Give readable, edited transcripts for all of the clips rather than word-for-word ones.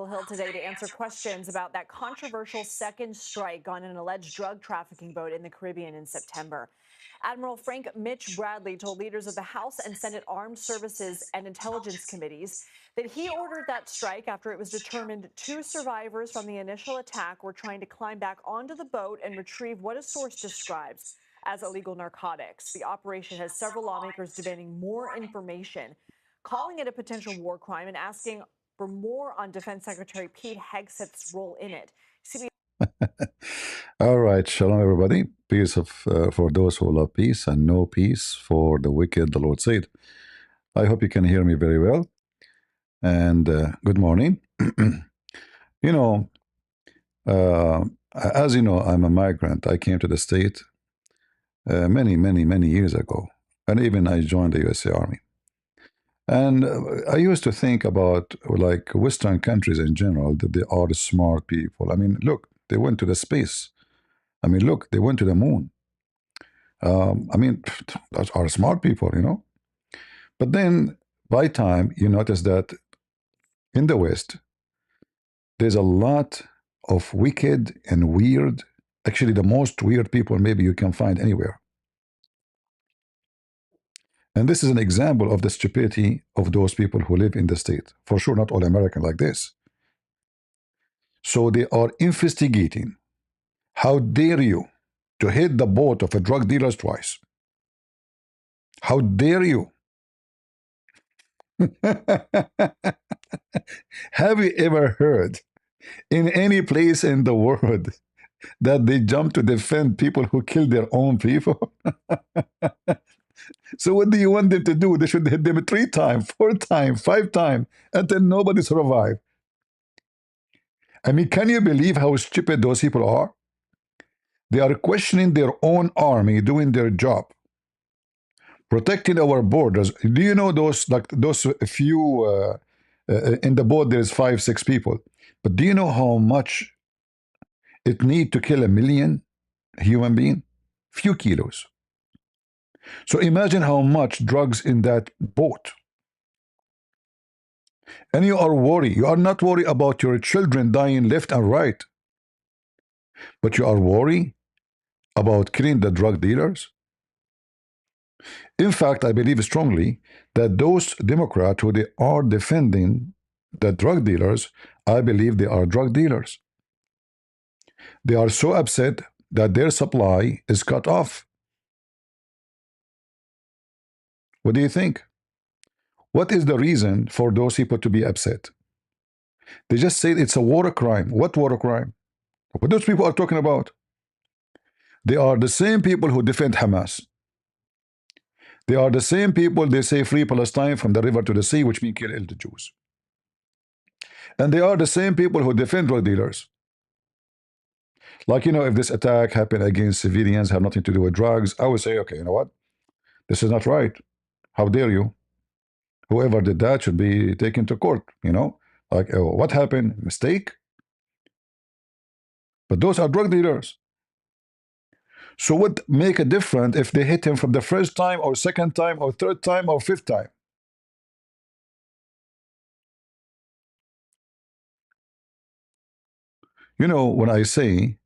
Hill today to answer questions about that controversial second strike on an alleged drug trafficking boat in the Caribbean in September. Admiral Frank Mitch Bradley told leaders of the House and Senate Armed Services and Intelligence Committees that he ordered that strike after it was determined two survivors from the initial attack were trying to climb back onto the boat and retrieve what a source describes as illegal narcotics. The operation has several lawmakers demanding more information, calling it a potential war crime and asking for more on Defense Secretary Pete Hegseth's role in it. All right, shalom everybody. Peace for those who love peace, and no peace for the wicked, the Lord said. I hope you can hear me very well. And good morning. you know, uh, as you know, I'm a migrant. I came to the state many years ago, and even I joined the USA Army. And I used to think about like Western countries in general, that they are the smart people. I mean, look, they went to the space. I mean, look, they went to the moon. I mean, those are smart people. But then by time you notice that in the West, there's a lot of wicked and weird, actually the most weird people maybe you can find anywhere. And this is an example of the stupidity of those people who live in the state. For sure, not all American like this. So they are investigating. How dare you to hit the boat of a drug dealer twice? How dare you? Have you ever heard in any place in the world that they jump to defend people who kill their own people? So what do you want them to do? They should hit them 3 times, 4 times, 5 times until nobody survives. I mean, can you believe how stupid those people are? They are questioning their own army doing their job, protecting our borders. Do you know those few in the boat? There's 5, 6 people, but do you know how much it need to kill 1 million human being? Few kilos. So imagine how much drugs in that boat. And you are worried. You are not worried about your children dying left and right, but you are worried about killing the drug dealers. In fact, I believe strongly that those Democrats who they are defending the drug dealers, I believe they are drug dealers. They are so upset that their supply is cut off. What do you think? What is the reason for those people to be upset? They just say it's a war crime. What war crime? What those people are talking about? They are the same people who defend Hamas. They are the same people, they say free Palestine from the river to the sea, which means kill all the Jews. And they are the same people who defend drug dealers. Like, if this attack happened against civilians, have nothing to do with drugs, I would say, okay, you know what? This is not right. How dare you? Whoever did that should be taken to court. Like, oh, what happened? Mistake? But those are drug dealers. So what make a difference if they hit him from the first time or second time or third time or fifth time? When I say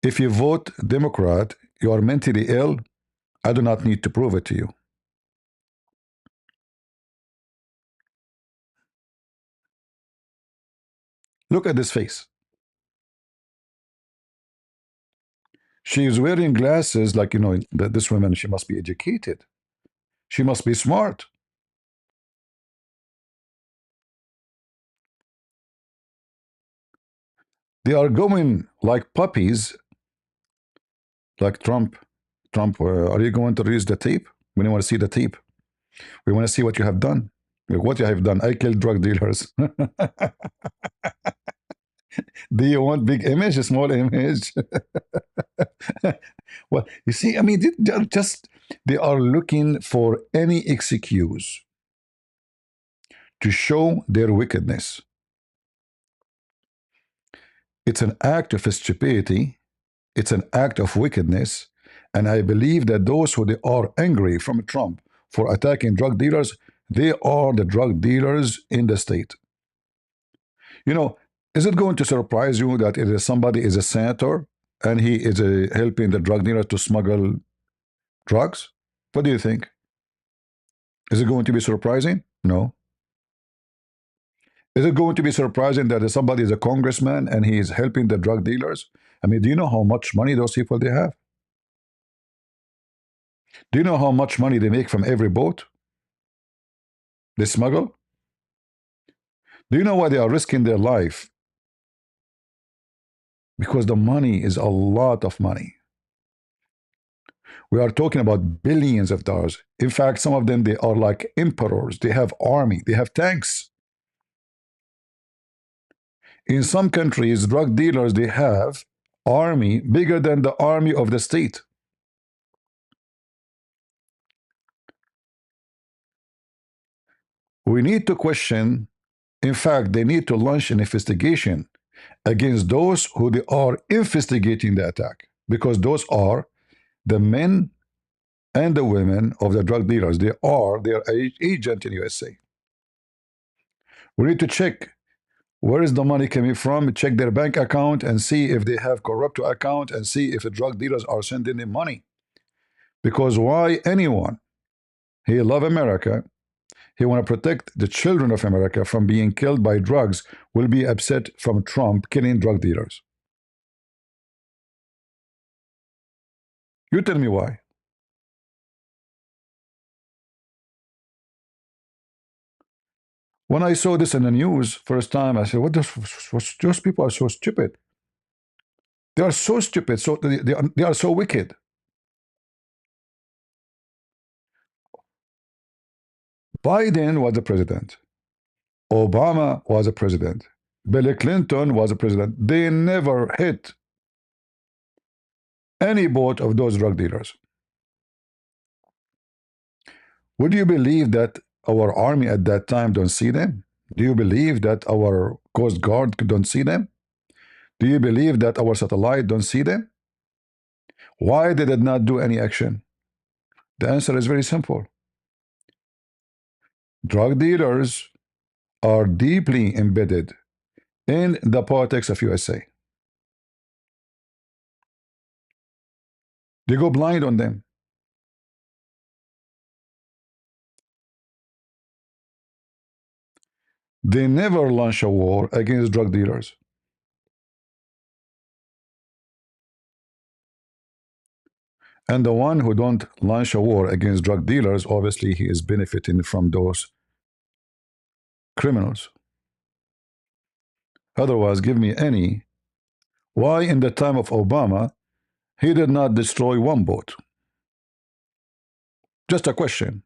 if you vote Democrat, you are mentally ill, I do not need to prove it to you. Look at this face. She is wearing glasses like, this woman, she must be educated. She must be smart. They are going like puppies, like Trump. Trump, are you going to release the tape? We don't want to see the tape. We want to see what you have done. What you have done. I killed drug dealers. Do you want big image, a small image? Well, you see, I mean, they are looking for any excuse to show their wickedness. It's an act of stupidity. It's an act of wickedness. And I believe that those who they are angry from Trump for attacking drug dealers, they are the drug dealers in the state. You know, is it going to surprise you that it is somebody is a senator and he is helping the drug dealer to smuggle drugs? What do you think? Is it going to be surprising? No. Is it going to be surprising that somebody is a congressman and he is helping the drug dealers? I mean, do you know how much money those people they have? Do you know how much money they make from every boat they smuggle? Do you know why they are risking their life? Because the money is a lot of money. We are talking about billions of dollars. In fact, some of them, they are like emperors. They have army, they have tanks. In some countries, drug dealers, they have army bigger than the army of the state. We need to question. In fact, they need to launch an investigation against those who they are investigating the attack, because those are the men and the women of the drug dealers. They are their agent in USA. We need to check where is the money coming from, check their bank account and see if they have corrupt account and see if the drug dealers are sending them money. Because why anyone, he love America, he want to protect the children of America from being killed by drugs, will be upset from Trump killing drug dealers. You tell me why. When I saw this in the news first time, I said, "What? Those people are so stupid. They are so stupid. So they are so wicked." Biden was the president. Obama was a president. Bill Clinton was a president. They never hit any boat of those drug dealers. Would you believe that our army at that time don't see them? Do you believe that our Coast Guard don't see them? Do you believe that our satellite don't see them? Why they did not do any action? The answer is very simple. Drug dealers are deeply embedded in the politics of USA. They go blind on them. They never launch a war against drug dealers. And the one who don't launch a war against drug dealers, obviously he is benefiting from those criminals. Otherwise, give me any. Why in the time of Obama, he did not destroy one boat? Just a question.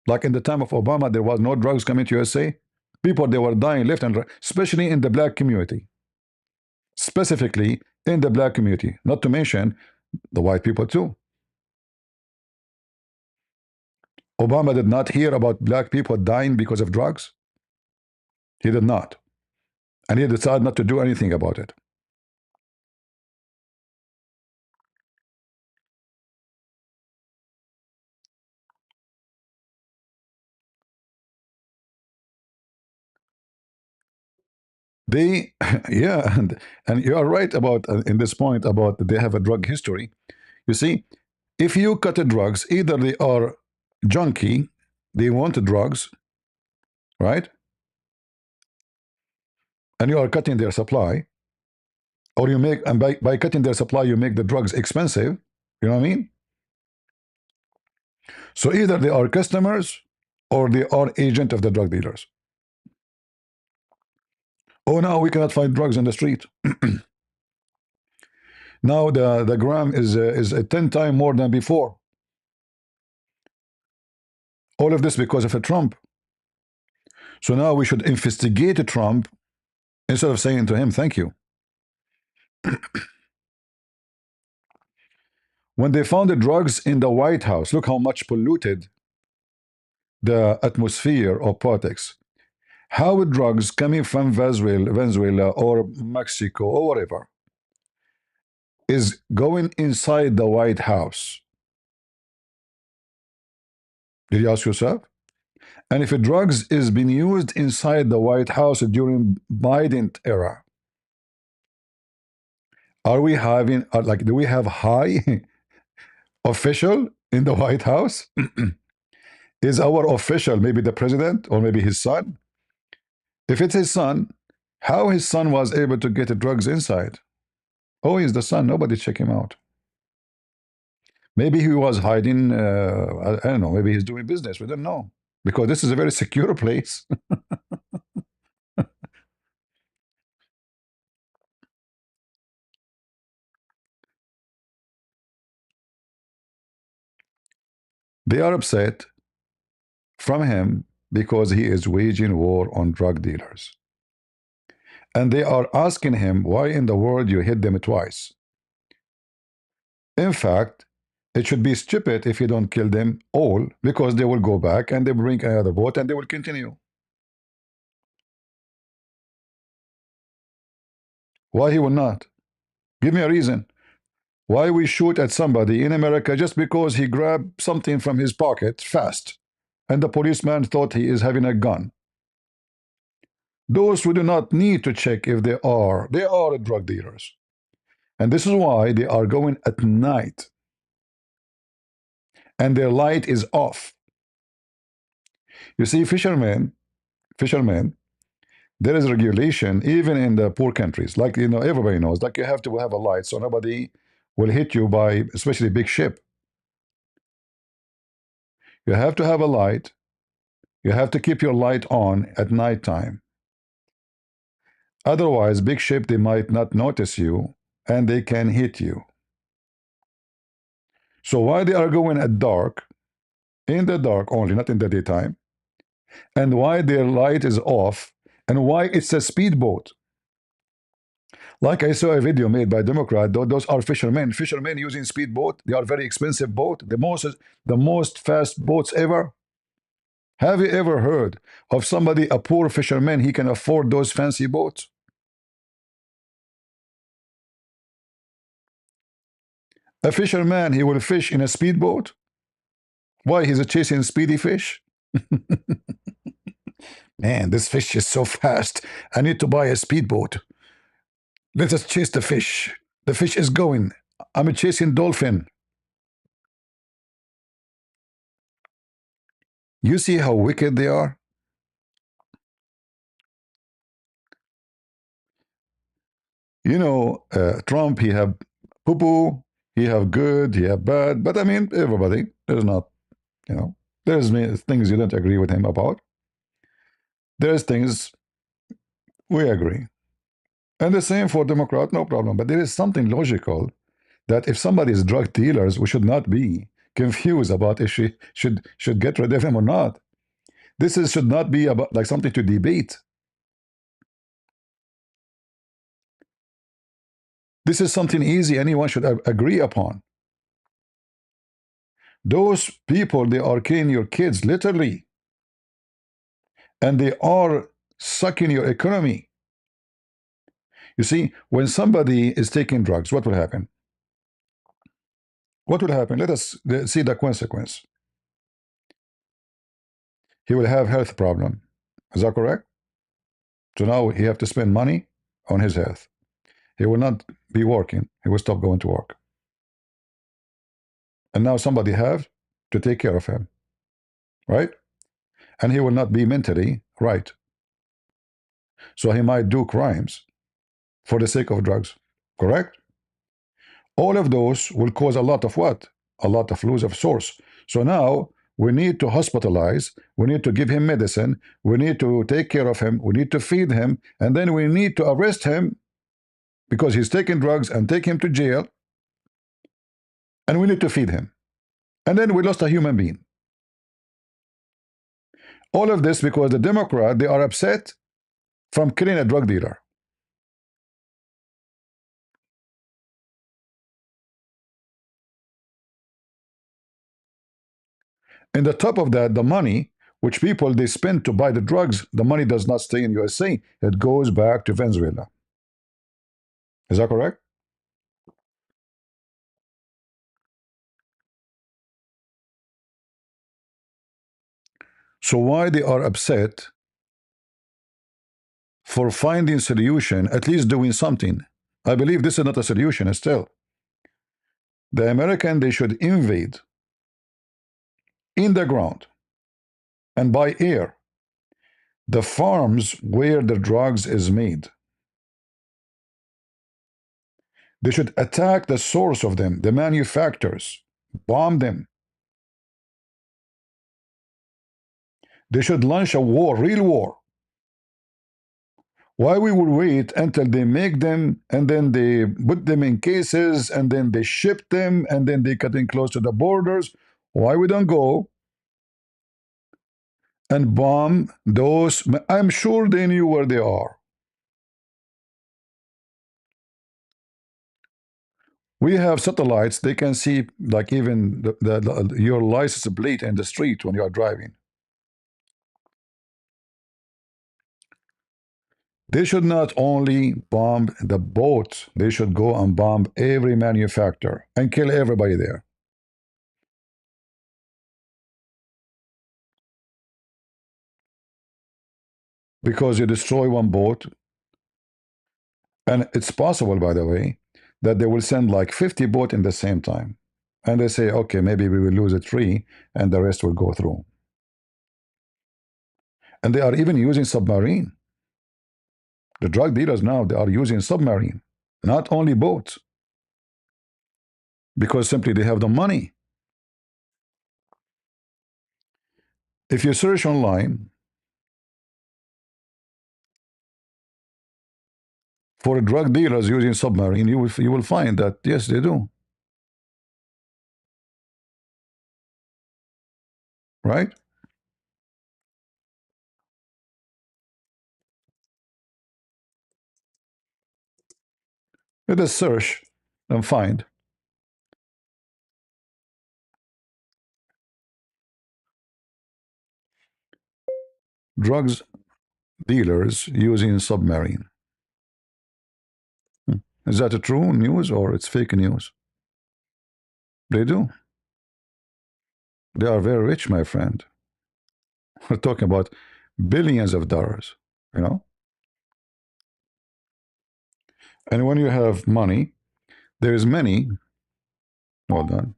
Like in the time of Obama, there was no drugs coming to USA. People, they were dying left and right, especially in the black community. Specifically in the black community, not to mention the white people too. Obama did not hear about black people dying because of drugs. He did not. And he decided not to do anything about it. They, yeah, and you are right about in this point about they have a drug history. You see, if you cut the drugs, either they are junkie, they want the drugs, right? And you are cutting their supply, or you make, and by cutting their supply, you make the drugs expensive. You know what I mean? So either they are customers or they are agent of the drug dealers. Oh, now we cannot find drugs in the street. Now the gram is 10 times more than before. All of this because of a Trump. So now we should investigate Trump instead of saying to him, thank you. When they found the drugs in the White House, look how much polluted the atmosphere of politics. How drugs coming from Venezuela or Mexico or whatever is going inside the White House? Did you ask yourself? And if drugs is being used inside the White House during Biden era, are we having like do we have high official in the White House? Is our official maybe the president or maybe his son? If it's his son, how his son was able to get the drugs inside? Oh, he's the son. Nobody check him out. Maybe he was hiding. I don't know. Maybe he's doing business. We don't know because this is a very secure place. They are upset from him because he is waging war on drug dealers. And they are asking him, why in the world you hit them twice? In fact, it should be stupid if you don't kill them all because they will go back and they bring another boat and they will continue. Why he will not? Give me a reason. Why we shoot at somebody in America just because he grabbed something from his pocket fast and the policeman thought he is having a gun? Those who do not need to check if they are drug dealers. And this is why they are going at night and their light is off. You see, fishermen, there is regulation even in the poor countries. Like, everybody knows, like you have to have a light so nobody will hit you by, especially big ship. You have to have a light. You have to keep your light on at night time. Otherwise, big ship, they might not notice you and they can hit you. So why they are going at dark, in the dark only, not in the daytime, and why their light is off, and why it's a speedboat? Like I saw a video made by Democrat, those are fishermen. Fishermen using speedboat. They are very expensive boat. The most fast boats ever. Have you ever heard of somebody, a poor fisherman, he can afford those fancy boats? A fisherman, he will fish in a speedboat. Why? He's chasing speedy fish. Man, this fish is so fast. I need to buy a speedboat. Let us chase the fish. The fish is going. I'm chasing dolphin. You see how wicked they are? Trump, he have poo-poo, he have good, he have bad, but I mean, everybody, there's not, there's things you don't agree with him about. There's things we agree. And the same for Democrat, no problem. But there is something logical that if somebody is drug dealers, we should not be confused about if she should get rid of him or not. Should not be about like something to debate. This is something easy anyone should agree upon. Those people, they are killing your kids literally, and they are sucking your economy. You see, when somebody is taking drugs, what will happen? What will happen? Let us see the consequence. He will have health problem. Is that correct? So now he have to spend money on his health. He will not be working. He will stop going to work. And now somebody have to take care of him, right? And he will not be mentally right. So he might do crimes for the sake of drugs, correct? All of those will cause a lot of what? A lot of loss of source. So now we need to hospitalize, we need to give him medicine, we need to take care of him, we need to feed him, and then we need to arrest him because he's taking drugs and take him to jail, and we need to feed him. And then we lost a human being. All of this because the Democrat, they are upset from killing a drug dealer. And the top of that, the money which people they spend to buy the drugs, the money does not stay in USA. It goes back to Venezuela. Is that correct? So why they are upset for finding solution, at least doing something? I believe this is not a solution still. The American, they should invade in the ground and by air the farms where the drugs is made. They should attack the source of them, the manufacturers, bomb them. They should launch a war, real war. Why we will wait until they make them and then they put them in cases and then they ship them and then they cut in close to the borders? Why we don't go and bomb those? I'm sure they knew where they are. We have satellites, they can see like even your license plate in the street when you are driving. They should not only bomb the boat, they should go and bomb every manufacturer and kill everybody there. Because you destroy one boat, and it's possible, by the way, that they will send like 50 boats in the same time. And they say, okay, maybe we will lose a 3 and the rest will go through. And they are even using submarine. The drug dealers now, they are using submarine, not only boats, because simply they have the money. If you search online for drug dealers using submarine, you will find that yes, they do. Right? Let us search and find drugs dealers using submarine. Is that a true news or it's fake news? They do. They are very rich, my friend. We're talking about billions of dollars, you know? And when you have money, there's many, hold on,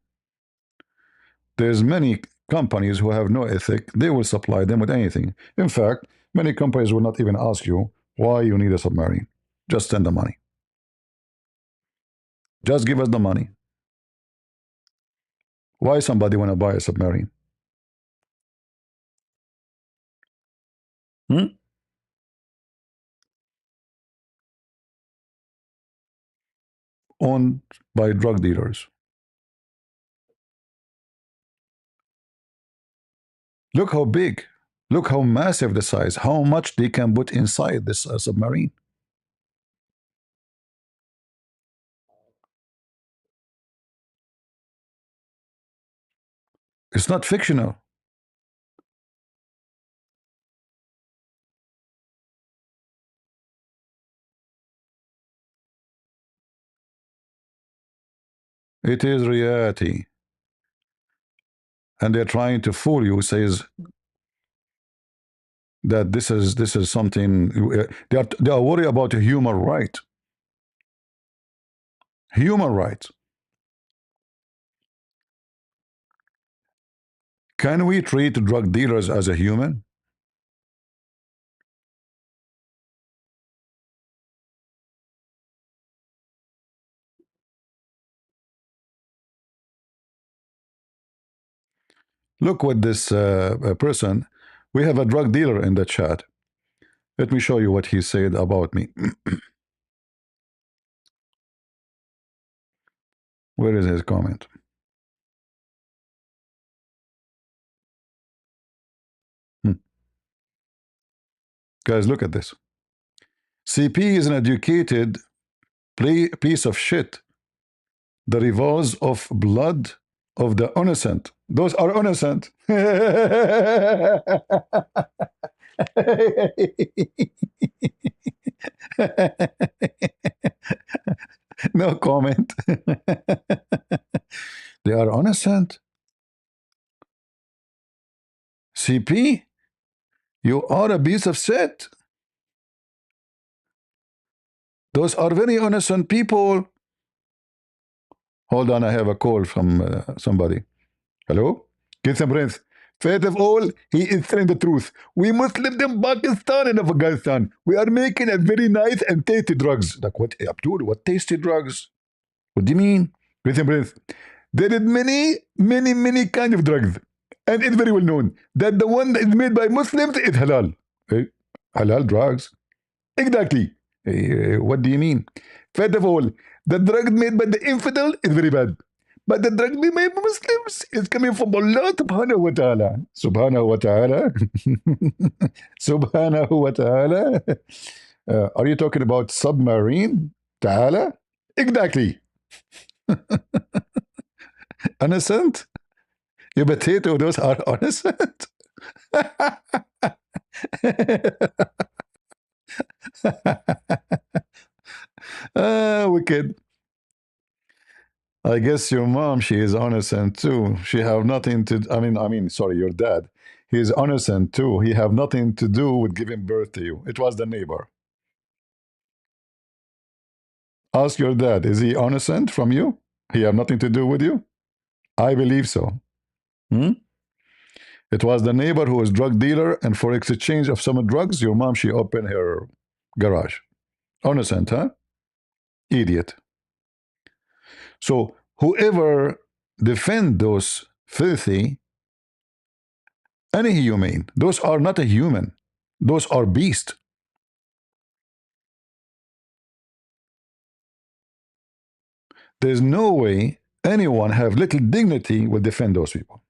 there's many companies who have no ethic. They will supply them with anything. In fact, many companies will not even ask you why you need a submarine. Just send the money. Just give us the money. Why somebody want to buy a submarine? Hmm? Owned by drug dealers. Look how big, look how massive the size, how much they can put inside this submarine. It's not fictional. It is reality. And they're trying to fool you, says that this is something they are worried about human right. Human rights. Can we treat drug dealers as a human? Look what this person, we have a drug dealer in the chat. Let me show you what he said about me. Where is his comment? Guys, look at this. CP is an educated piece of shit. The revolves of blood of the innocent. Those are innocent. No comment. They are innocent. CP? You are a piece of shit. Those are very innocent people. Hold on, I have a call from somebody. Hello? Get some breath. First of all, he is telling the truth. We Muslims in Pakistan and Afghanistan, we are making a very nice and tasty drugs. Like what, Abdul? What tasty drugs? What do you mean? Get some breath. There is many kind of drugs. And it's very well known that the one that is made by Muslims is halal. Eh? Halal drugs. Exactly. What do you mean? First of all, the drug made by the infidel is very bad. But the drug made by Muslims is coming from Allah subhanahu wa ta'ala. Subhanahu wa ta'ala. Subhanahu wa ta'ala. Are you talking about submarine? Ta'ala? Exactly. Innocent? You potato, those are innocent. Wicked. I guess your mom, she is innocent too. She have nothing to. Sorry, your dad. He is innocent too. He have nothing to do with giving birth to you. It was the neighbor. Ask your dad. Is he innocent from you? He have nothing to do with you. I believe so. Hmm? It was the neighbor who was drug dealer, and for exchange of some drugs, your mom she opened her garage. Innocent, huh? Idiot. So whoever defend those filthy, inhumane, those are not a human. Those are beasts. There's no way anyone have little dignity will defend those people.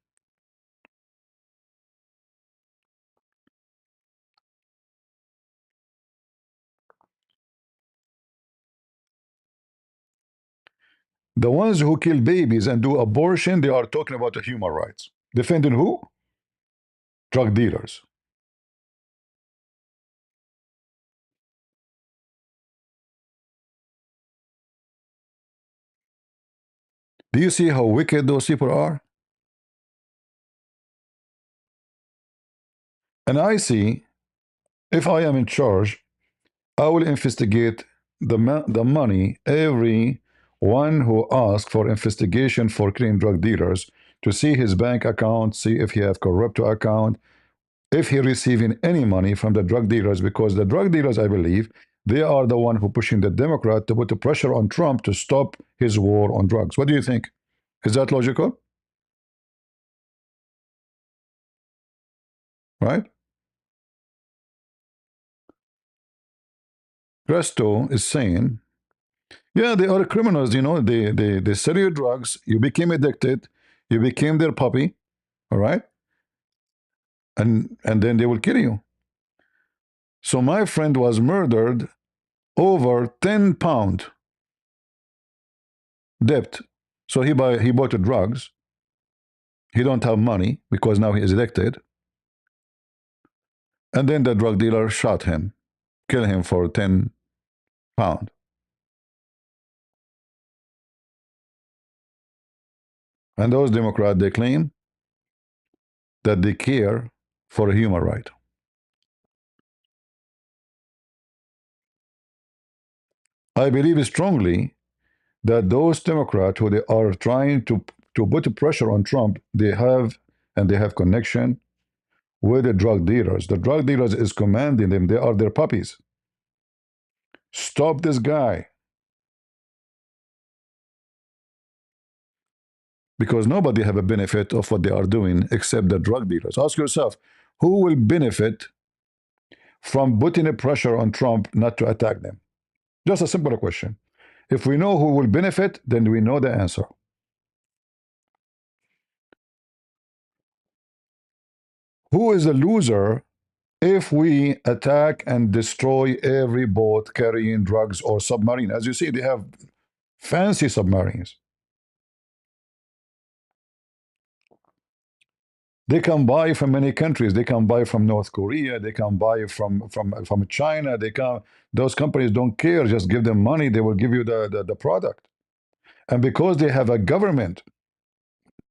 The ones who kill babies and do abortion, they are talking about the human rights. Defending who? Drug dealers. Do you see how wicked those people are? And I see, if I am in charge, I will investigate the money, every one who asks for investigation for clean drug dealers, to see his bank account, see if he have corrupt account, if he receiving any money from the drug dealers, because the drug dealers, I believe, they are the one who pushing the Democrat to put the pressure on Trump to stop his war on drugs. What do you think? Is that logical? Right? Resto is saying, yeah, they are criminals, they sell you drugs, you became addicted, you became their puppy, all right? And then they will kill you. So my friend was murdered over 10 pound debt. So he bought the drugs. He don't have money because now he is addicted. And then the drug dealer shot him, killed him for 10 pound. And those Democrats, they claim that they care for a human right. I believe strongly that those Democrats who they are trying to put pressure on Trump, they have connection with the drug dealers. The drug dealers is commanding them. They are their puppies. Stop this guy. Because nobody have a benefit of what they are doing except the drug dealers. Ask yourself, who will benefit from putting a pressure on Trump not to attack them? Just a simple question. If we know who will benefit, then we know the answer. Who is a loser if we attack and destroy every boat carrying drugs or submarine? As you see, they have fancy submarines. They can buy from many countries. They can buy from North Korea. They can buy from China. They can. Those companies don't care. Just give them money. They will give you the product. And because they have a government,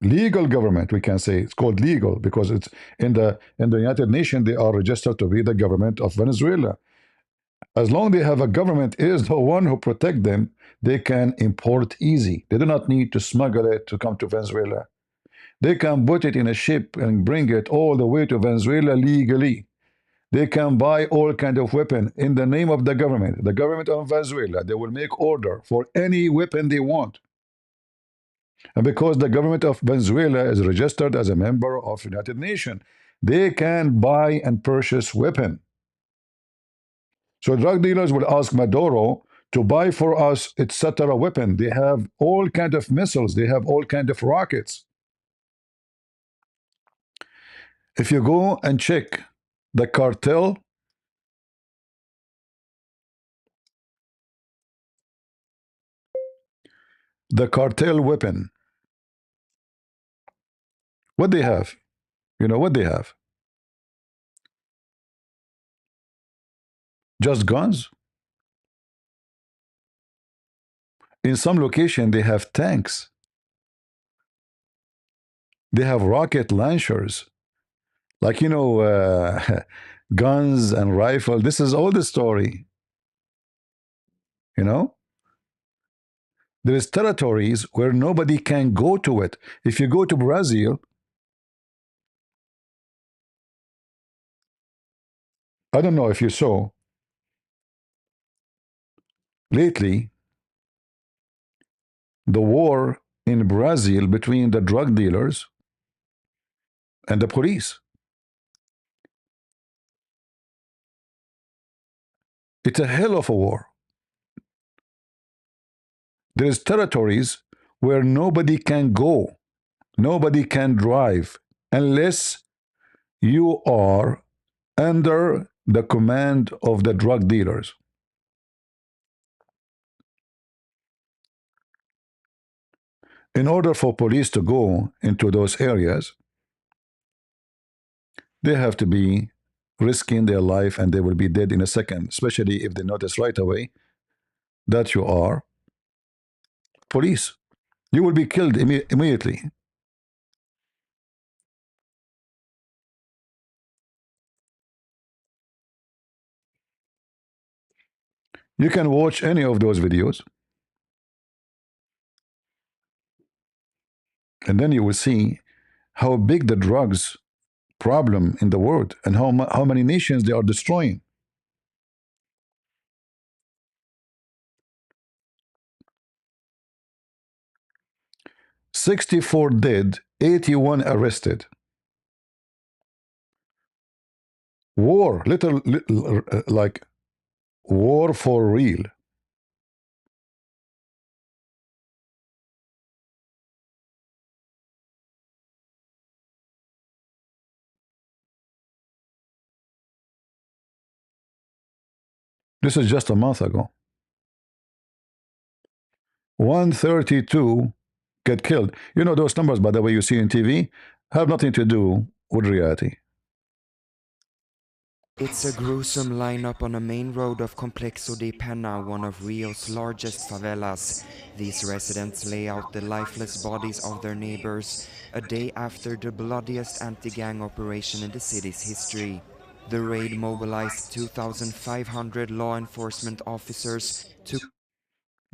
legal government, we can say. It's called legal because it's in the United Nations, they are registered to be the government of Venezuela. As long they have a government is the one who protect them, they can import easy. They do not need to smuggle it to come to Venezuela. They can put it in a ship and bring it all the way to Venezuela legally. They can buy all kind of weapon in the name of the government of Venezuela. They will make order for any weapon they want. And because the government of Venezuela is registered as a member of United Nations, they can buy and purchase weapon. So drug dealers will ask Maduro to buy for us, etc. weapon. They have all kind of missiles. They have all kind of rockets. If you go and check the cartel, weapon, what they have, you know what they have? Just guns. In some location, they have tanks. They have rocket launchers. Like, guns and rifle. This is all the story. You know, there is territories where nobody can go to it. If you go to Brazil, I don't know if you saw lately the war in Brazil between the drug dealers and the police. It's a hell of a war. There is territories where nobody can go, nobody can drive unless you are under the command of the drug dealers. In order for police to go into those areas, they have to be risking their life and they will be dead in a second, especially if they notice right away that you are police. You will be killed immediately. You can watch any of those videos and then you will see how big the drugs problem in the world and how many nations they are destroying. 64 dead, 81 arrested. War, little like war for real. This is just a month ago. 132 get killed. You know, those numbers, by the way, you see on TV have nothing to do with reality. It's a gruesome lineup on a main road of Complexo de Pena, one of Rio's largest favelas. These residents lay out the lifeless bodies of their neighbors a day after the bloodiest anti-gang operation in the city's history. The raid mobilized 2,500 law enforcement officers to...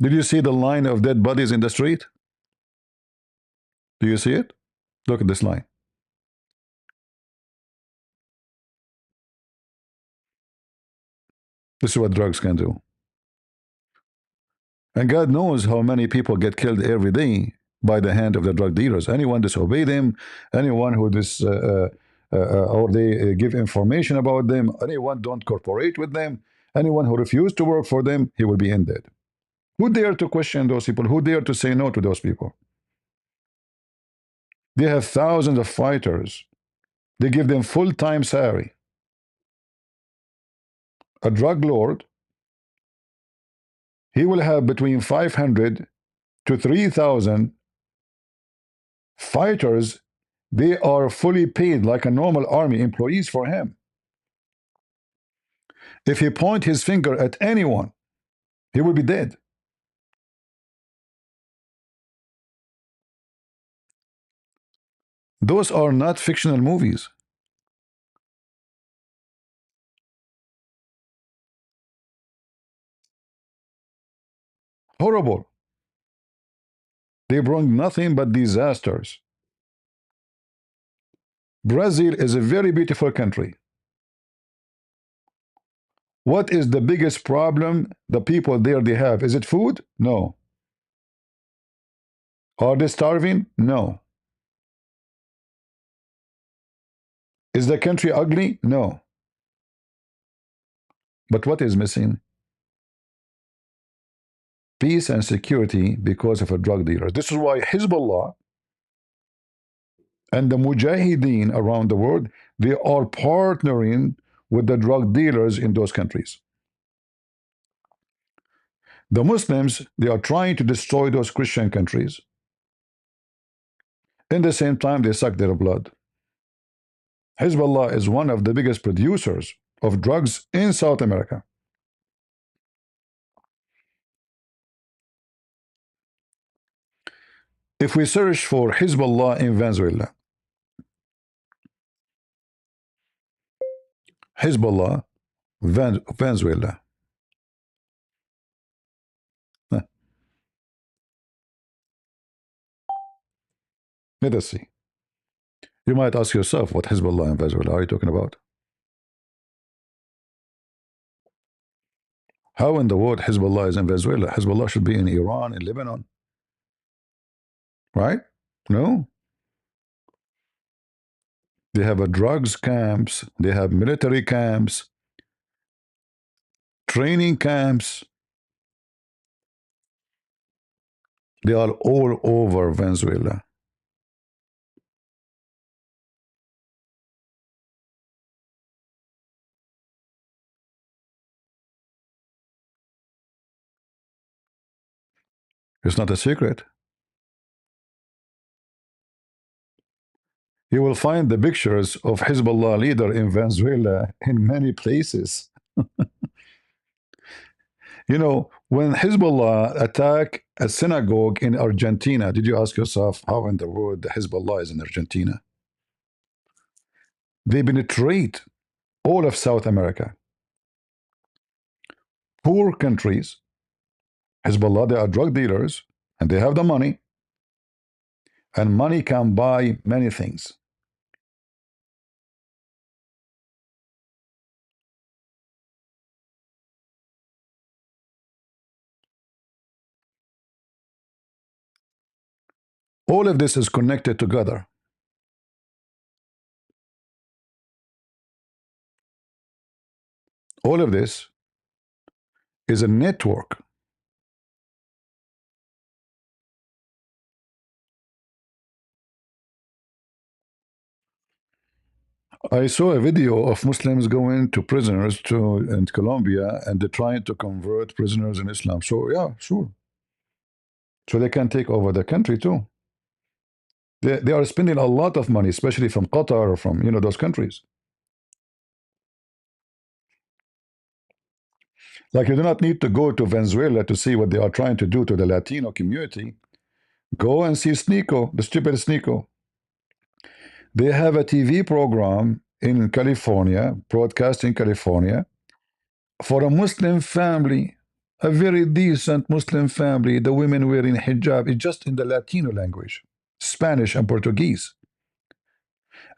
Did you see the line of dead bodies in the street? Do you see it? Look at this line. This is what drugs can do. And God knows how many people get killed every day by the hand of the drug dealers. Anyone disobey them, anyone who or they give information about them, anyone don't cooperate with them, anyone who refuse to work for them, he will be ended. Who dare to question those people? Who dare to say no to those people? They have thousands of fighters. They give them full-time salary. A drug lord, he will have between 500 to 3,000 fighters. They are fully paid like a normal army employees for him. If he point his finger at anyone, he will be dead. Those are not fictional movies. Horrible. They bring nothing but disasters. Brazil is a very beautiful country. What is the biggest problem the people there they have? Is it food? No. Are they starving? No. Is the country ugly? No. But what is missing? Peace and security because of a drug dealer. This is why Hezbollah and the Mujahideen around the world, they are partnering with the drug dealers in those countries. The Muslims, they are trying to destroy those Christian countries. In the same time, they suck their blood. Hezbollah is one of the biggest producers of drugs in South America. If we search for Hezbollah in Venezuela, Hezbollah, Venezuela. Let us see. You might ask yourself, what Hezbollah in Venezuela are you talking about? How in the world Hezbollah is in Venezuela? Hezbollah should be in Iran, in Lebanon. Right? No. They have a drugs camps, they have military camps, training camps. They are all over Venezuela. It's not a secret. You will find the pictures of Hezbollah leader in Venezuela in many places. You know, when Hezbollah attack a synagogue in Argentina, did you ask yourself how in the world the Hezbollah is in Argentina? They penetrate all of South America. Poor countries, Hezbollah, they are drug dealers, and they have the money, and money can buy many things. All of this is connected together. All of this is a network. I saw a video of Muslims going to prisoners in Colombia, and they're trying to convert prisoners in Islam. So yeah, sure. So they can take over the country too. They are spending a lot of money, especially from Qatar or from those countries. Like, you do not need to go to Venezuela to see what they are trying to do to the Latino community. Go and see Sneeko, the stupid Sneeko. They have a TV program in California, broadcast in California, for a Muslim family, a very decent Muslim family. The women wearing hijab. It's just in the Latino language, Spanish and Portuguese.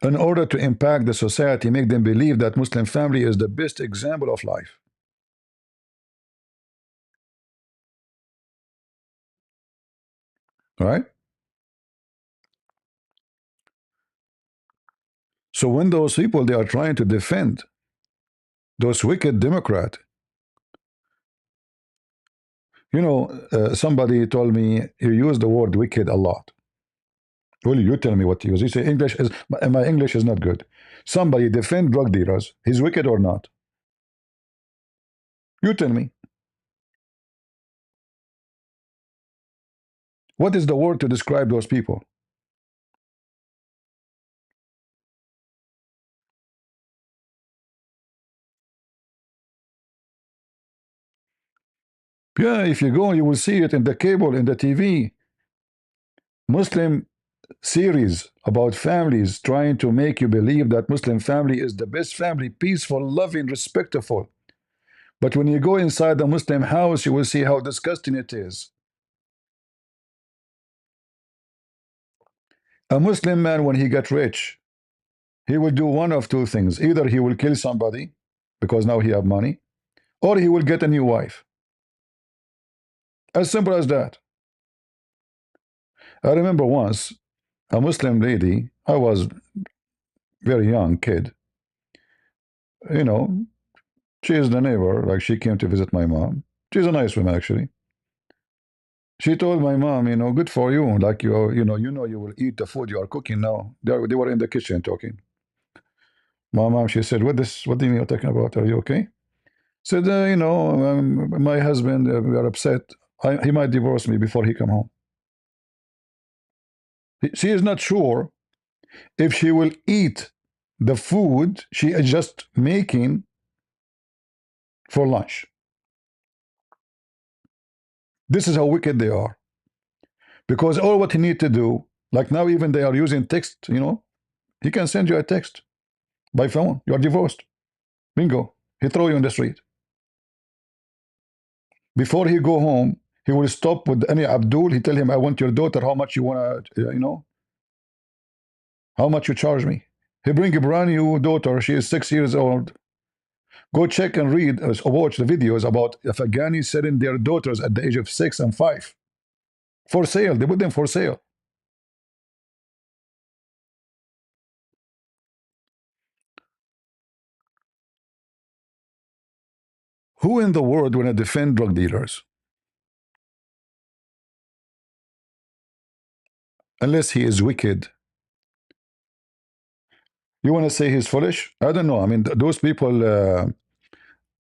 In order to impact the society, make them believe that Muslim family is the best example of life. Right? So when those people, they are trying to defend those wicked Democrats, somebody told me you use the word wicked a lot. Well, you tell me what to use. You say my English is not good. Somebody defend drug dealers. He's wicked or not? You tell me. What is the word to describe those people? Yeah, if you go, you will see it in the cable, in the TV. Muslim series about families trying to make you believe that Muslim family is the best family, peaceful, loving, respectful. But when you go inside the Muslim house, you will see how disgusting it is. A Muslim man, when he gets rich, he will do one of two things. Either he will kill somebody because now he have money, or he will get a new wife. As simple as that. I remember once a Muslim lady, I was very young kid, you know, she is the neighbor, like she came to visit my mom. She's a nice woman actually. She told my mom, good for you, like you will eat the food you are cooking now. They were in the kitchen talking. My mom, she said, what do you mean you're talking about? Are you okay? Said, my husband, we are upset. He might divorce me before he come home. She is not sure if she will eat the food she is just making for lunch. This is how wicked they are. Because all what he need to do, like now even they are using text, he can send you a text by phone. You are divorced. Bingo. He throw you in the street. Before he go home, he will stop with any Abdul. He tell him, I want your daughter. How much you want to, how much you charge me? He bring a brand new daughter. She is 6 years old. Go check and read, watch the videos about Afghanis selling their daughters at the age of 6 and 5 for sale. They put them for sale. Who in the world want to defend drug dealers? Unless he is wicked. You want to say he's foolish? I don't know. I mean, those people,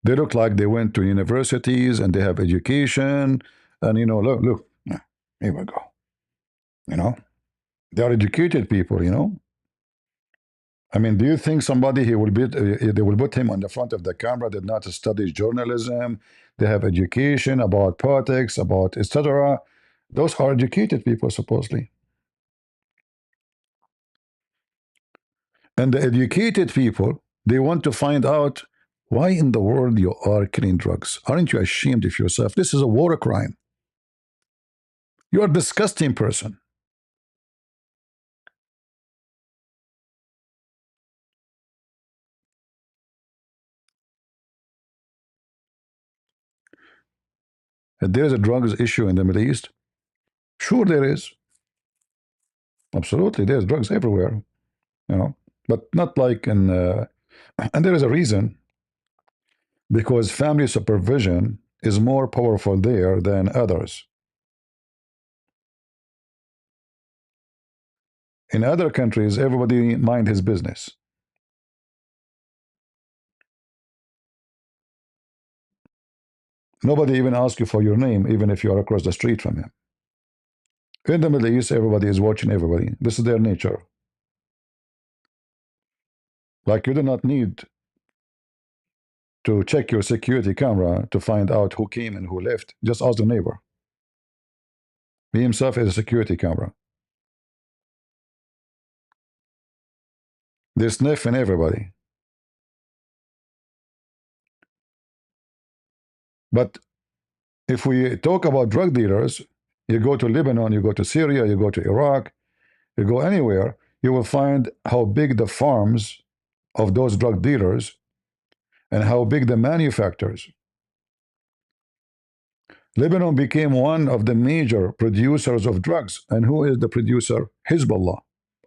they look like they went to universities and they have education. And, look, here we go. They are educated people. I mean, do you think somebody they will put him on the front of the camera did not study journalism? They have education about politics, about etc. Those are educated people, supposedly. And the educated people, they want to find out why in the world you are killing drugs. Aren't you ashamed of yourself? This is a war crime. You are a disgusting person. There is a drugs issue in the Middle East. Sure, there is. Absolutely, there's drugs everywhere. But not like in. And there is a reason. Because family supervision is more powerful there than others. In other countries, everybody mind his business. Nobody even asks you for your name, even if you are across the street from him. In the Middle East, everybody is watching everybody. This is their nature. Like you do not need to check your security camera to find out who came and who left. Just ask the neighbor. He himself is a security camera. They're sniffing everybody. But if we talk about drug dealers, you go to Lebanon, you go to Syria, you go to Iraq, you go anywhere, you will find how big the farms of those drug dealers and how big the manufacturers. Lebanon became one of the major producers of drugs. And who is the producer? Hezbollah.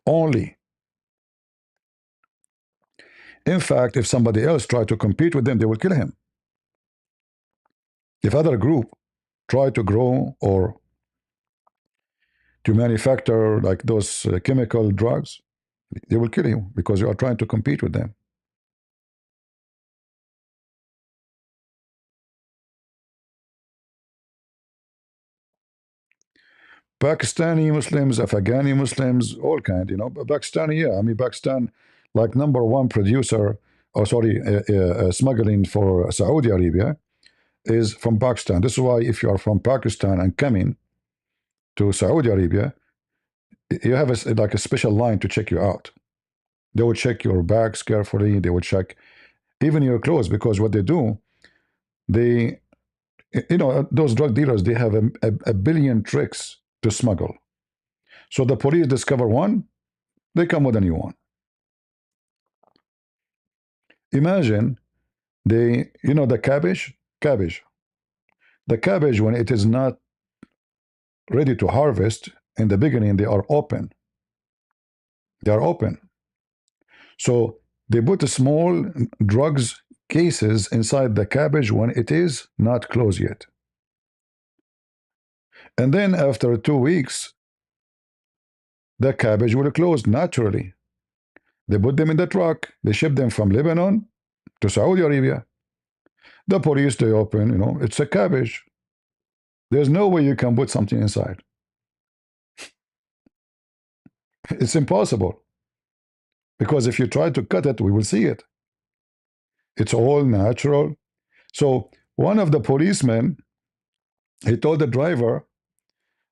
Only. In fact, if somebody else tried to compete with them, they will kill him. If other group try to grow or to manufacture like those chemical drugs, they will kill you because you are trying to compete with them. Pakistani Muslims, Afghani Muslims, all kind, Pakistani, yeah. I mean, Pakistan, like number one producer, smuggling for Saudi Arabia is from Pakistan. This is why if you are from Pakistan and coming to Saudi Arabia, you have like a special line to check you out. They will check your bags carefully. They will check even your clothes, because what they do, they, those drug dealers, they have a billion tricks to smuggle. So the police discover one, they come with a new one. Imagine the cabbage. The cabbage, when it is not ready to harvest, in the beginning, they are open. They are open. So they put small drugs cases inside the cabbage when it is not closed yet. And then after 2 weeks, the cabbage will close naturally. They put them in the truck. They ship them from Lebanon to Saudi Arabia. The police, they open, it's a cabbage. There's no way you can put something inside. It's impossible. Because if you try to cut it, we will see it. It's all natural. So one of the policemen, he told the driver,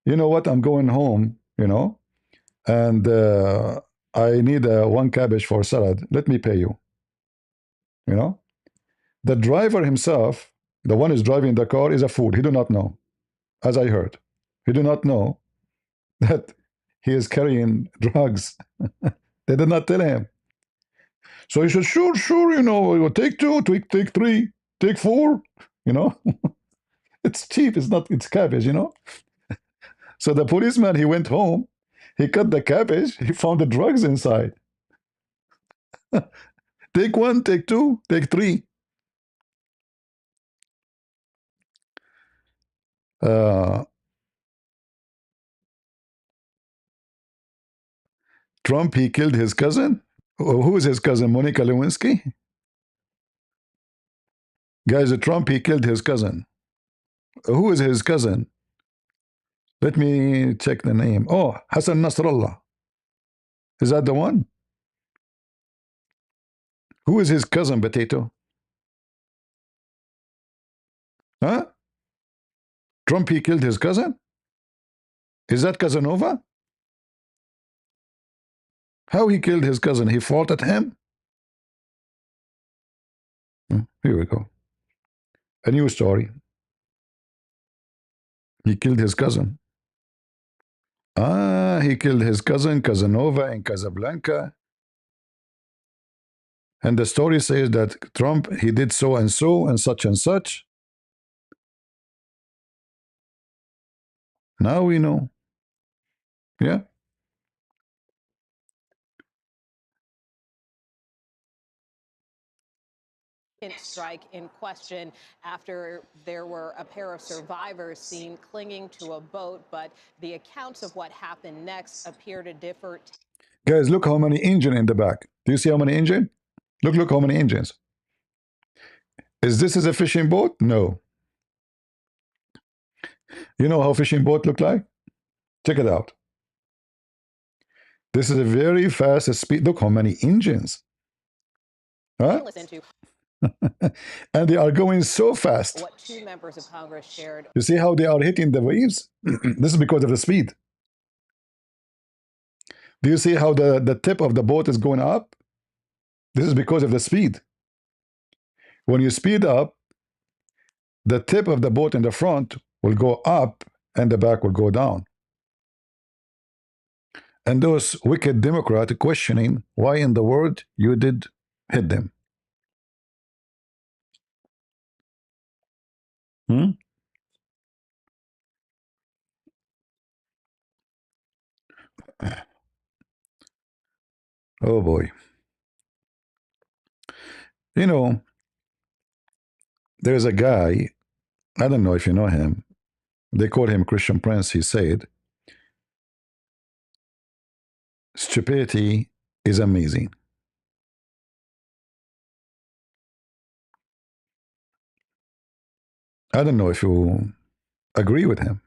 you know what, I'm going home, and I need one cabbage for salad. Let me pay you. The driver himself, the one who's driving the car, is a fool. He do not know, as I heard. He do not know that he is carrying drugs. They did not tell him. So he said, sure, take two, take three, take four, It's cheap, it's cabbage, So the policeman, he went home, he cut the cabbage, he found the drugs inside. Take one, take two, take three. Trump, he killed his cousin? Who is his cousin? Monica Lewinsky? Guys, Trump, he killed his cousin. Who is his cousin? Let me check the name. Oh, Hassan Nasrallah. Is that the one? Who is his cousin, Potato? Huh? Trump, he killed his cousin? Is that Casanova? How he killed his cousin? He fought at him? Here we go. A new story. He killed his cousin. He killed his cousin, Casanova, in Casablanca. And the story says that Trump, he did so and so and such and such. Now we know. Yeah. Strike in question after there were a pair of survivors seen clinging to a boat, but the accounts of what happened next appear to differ. Guys, look how many engines in the back. Do you see how many engines? Look how many engines. Is this a fishing boat? No. You know how fishing boat look like? Check it out. This is a very fast speed. Look how many engines. Huh? And they are going so fast. What two members of Congress shared. You see how they are hitting the waves? This is because of the speed. Do you see how the tip of the boat is going up? This is because of the speed. When you speed up, the tip of the boat in the front will go up and the back will go down. And those wicked Democrats questioning why in the world you did hit them. Oh boy. There's a guy, I don't know if you know him, they call him Christian Prince. He said, stupidity is amazing. I don't know if you agree with him.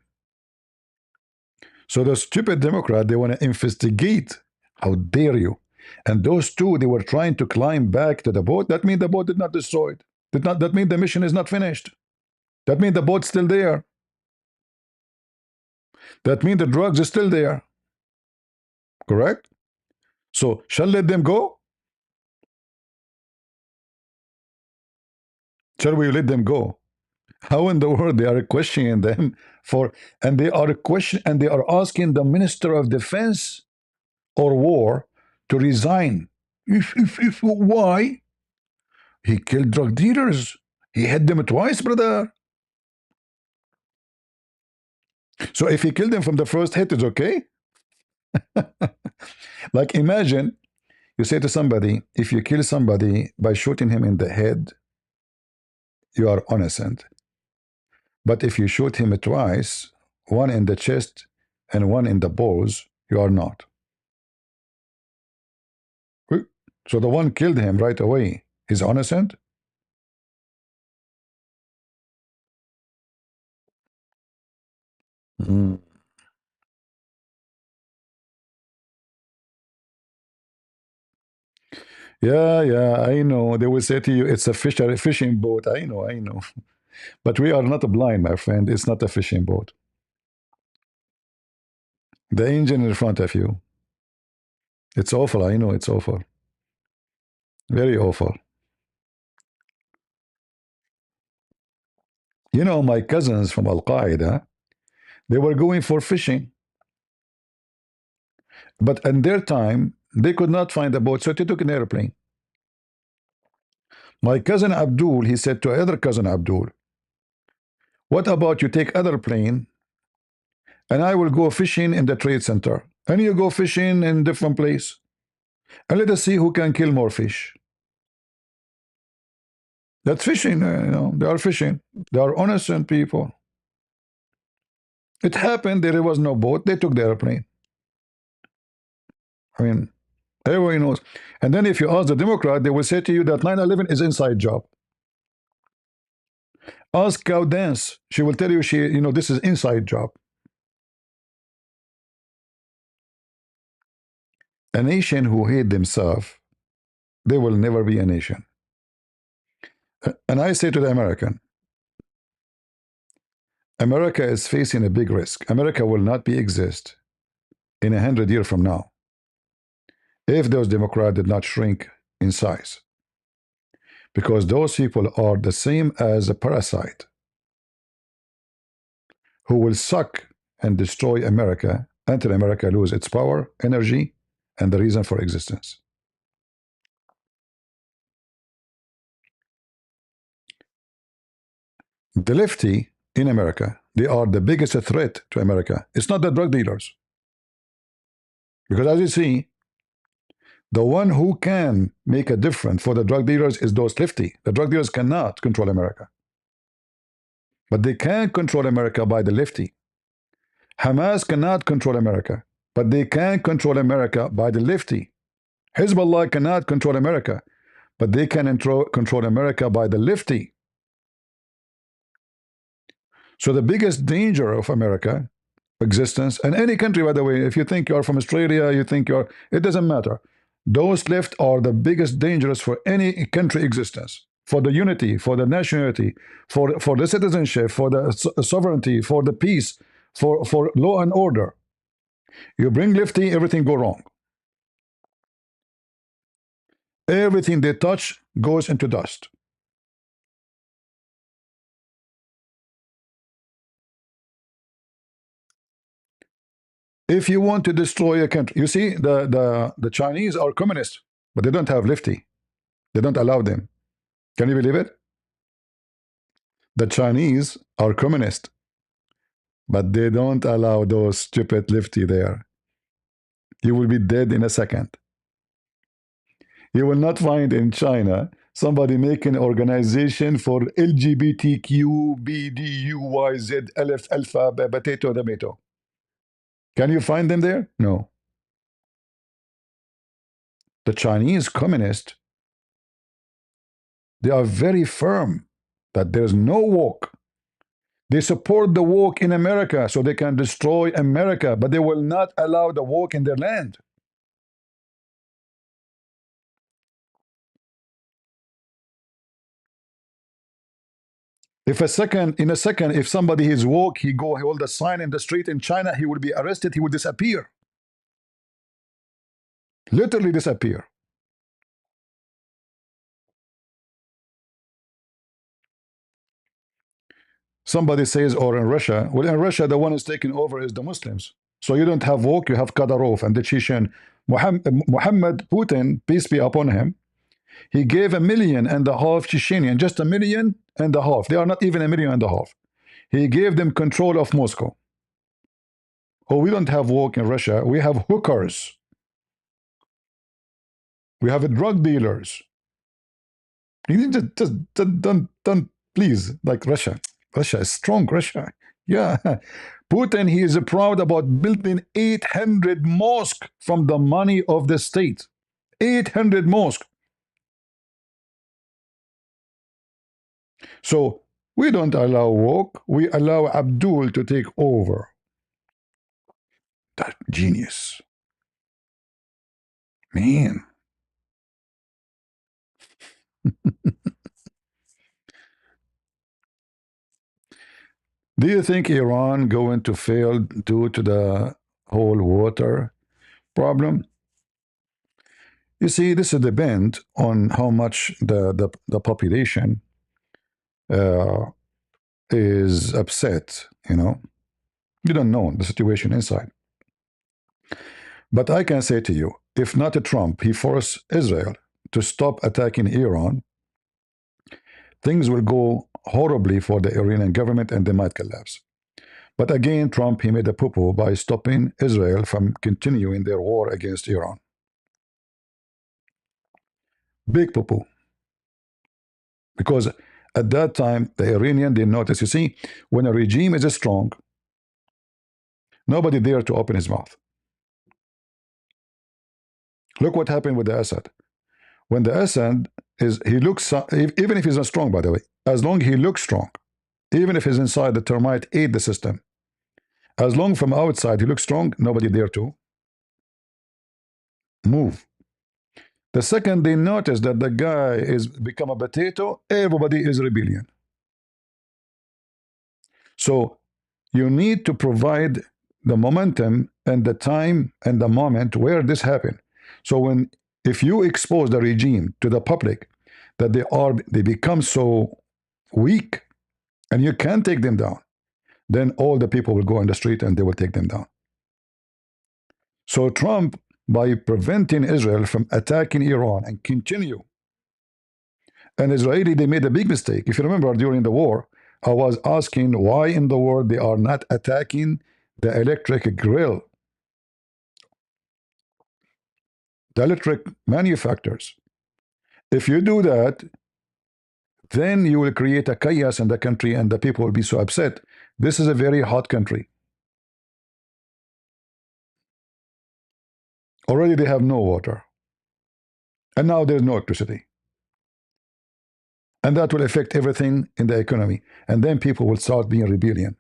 So the stupid Democrat, they want to investigate. How dare you? And those two, they were trying to climb back to the boat. That means the boat did not destroyed. That means the mission is not finished. That means the boat's still there. That means the drugs are still there. Correct? So shall let them go? Shall we let them go? How in the world they are questioning them for, and they are and they are asking the Minister of Defense or War to resign. If why? He killed drug dealers. He hit them twice, brother. So if he killed them from the first hit, it's okay. Like imagine you say to somebody, if you kill somebody by shooting him in the head, you are innocent. But if you shoot him twice, one in the chest and one in the balls, you are not. So the one killed him right away. He's innocent? Mm. Yeah, I know. They will say to you, it's a fishing boat. I know. But we are not blind, my friend. It's not a fishing boat. The engine in front of you. It's awful. I know it's awful. Very awful. You know, my cousins from Al Qaeda, they were going for fishing. But in their time, they could not find a boat, so they took an airplane. My cousin Abdul, he said to other cousin Abdul, what about you take other plane and I will go fishing in the trade center and you go fishing in different place and let us see who can kill more fish. That's fishing, they are fishing. They are innocent people. It happened, there was no boat, they took the airplane. I mean, everybody knows. And then if you ask the Democrat, they will say to you that 9/11 is inside job. Ask Cow Dance. She will tell you this is inside job. A nation who hate themselves, they will never be a nation. And I say to the America is facing a big risk. America will not be exist in 100 years from now if those Democrats did not shrink in size. Because those people are the same as a parasite who will suck and destroy America until America lose its power, energy, and the reason for existence. The lefty in America, they are the biggest threat to America. It's not the drug dealers. Because as you see, the one who can make a difference for the drug dealers is those lefty. The drug dealers cannot control America. But they can control America by the lefty. Hamas cannot control America, but they can control America by the lefty. Hezbollah cannot control America, but they can control America by the lefty. So the biggest danger of America existence, and any country, by the way, if you think you're from Australia, you think it doesn't matter. Those left are the biggest dangers for any country existence, for the unity, for the nationality, for the citizenship, for the sovereignty, for the peace, for law and order. You bring lefty, everything go wrong. Everything they touch goes into dust. If you want to destroy a country, you see, the Chinese are communist, but they don't have lefty. They don't allow them. Can you believe it? The Chinese are communist, but they don't allow those stupid lefty there. You will be dead in a second. You will not find in China somebody making an organization for LGBTQ, BDUYZ, alpha, potato, tomato. Can you find them there? No. The Chinese communists, they are very firm that there's no woke. They support the woke in America so they can destroy America, but they will not allow the woke in their land. In a second, if somebody is woke, he hold a sign in the street in China, he will be arrested, he will disappear. literally disappear. Somebody says, or in Russia, well, in Russia, the one who's taking over is the Muslims. So you don't have Wok, you have Kadyrov and the Chechen. Muhammad Putin, peace be upon him, he gave 1.5 million Chechenian, just 1.5 million. They are not even 1.5 million. He gave them control of Moscow. Oh, we don't have Wok in Russia. We have hookers. We have drug dealers. You just don't, please, like Russia. Russia is strong, Russia. Yeah. Putin, he is proud about building 800 mosques from the money of the state. 800 mosques. So we don't allow Wok, we allow Abdul to take over. That genius. Man. Do you think Iran going to fail due to the whole water problem? You see, this depends on how much the population is upset, you know. You don't know the situation inside. But I can say to you, if not Trump, he forced Israel to stop attacking Iran, things will go horribly for the Iranian government and they might collapse. But again, Trump, he made a poo-poo by stopping Israel from continuing their war against Iran. Big poo-poo. Because at that time, the Iranian didn't notice. You see, when a regime is strong, nobody dare to open his mouth. Look what happened with the Assad. When the Assad is, he looks, even if he's not strong, by the way, as long as he looks strong, even if he's inside, the termite ate the system. As long from outside he looks strong, nobody dare to move. The second they notice that the guy is become a potato, everybody is rebellion. So you need to provide the momentum and the time and the moment where this happened. So if you expose the regime to the public that they become so weak and you can't take them down, then all the people will go in the street and they will take them down. So Trump, by preventing Israel from attacking Iran and continue, and Israeli, they made a big mistake. If you remember during the war, I was asking why in the world they are not attacking the electric grill, the electric manufacturers. If you do that, then you will create a chaos in the country and the people will be so upset. This is a very hot country. Already they have no water. And now there's no electricity. And that will affect everything in the economy. And then people will start being rebellion.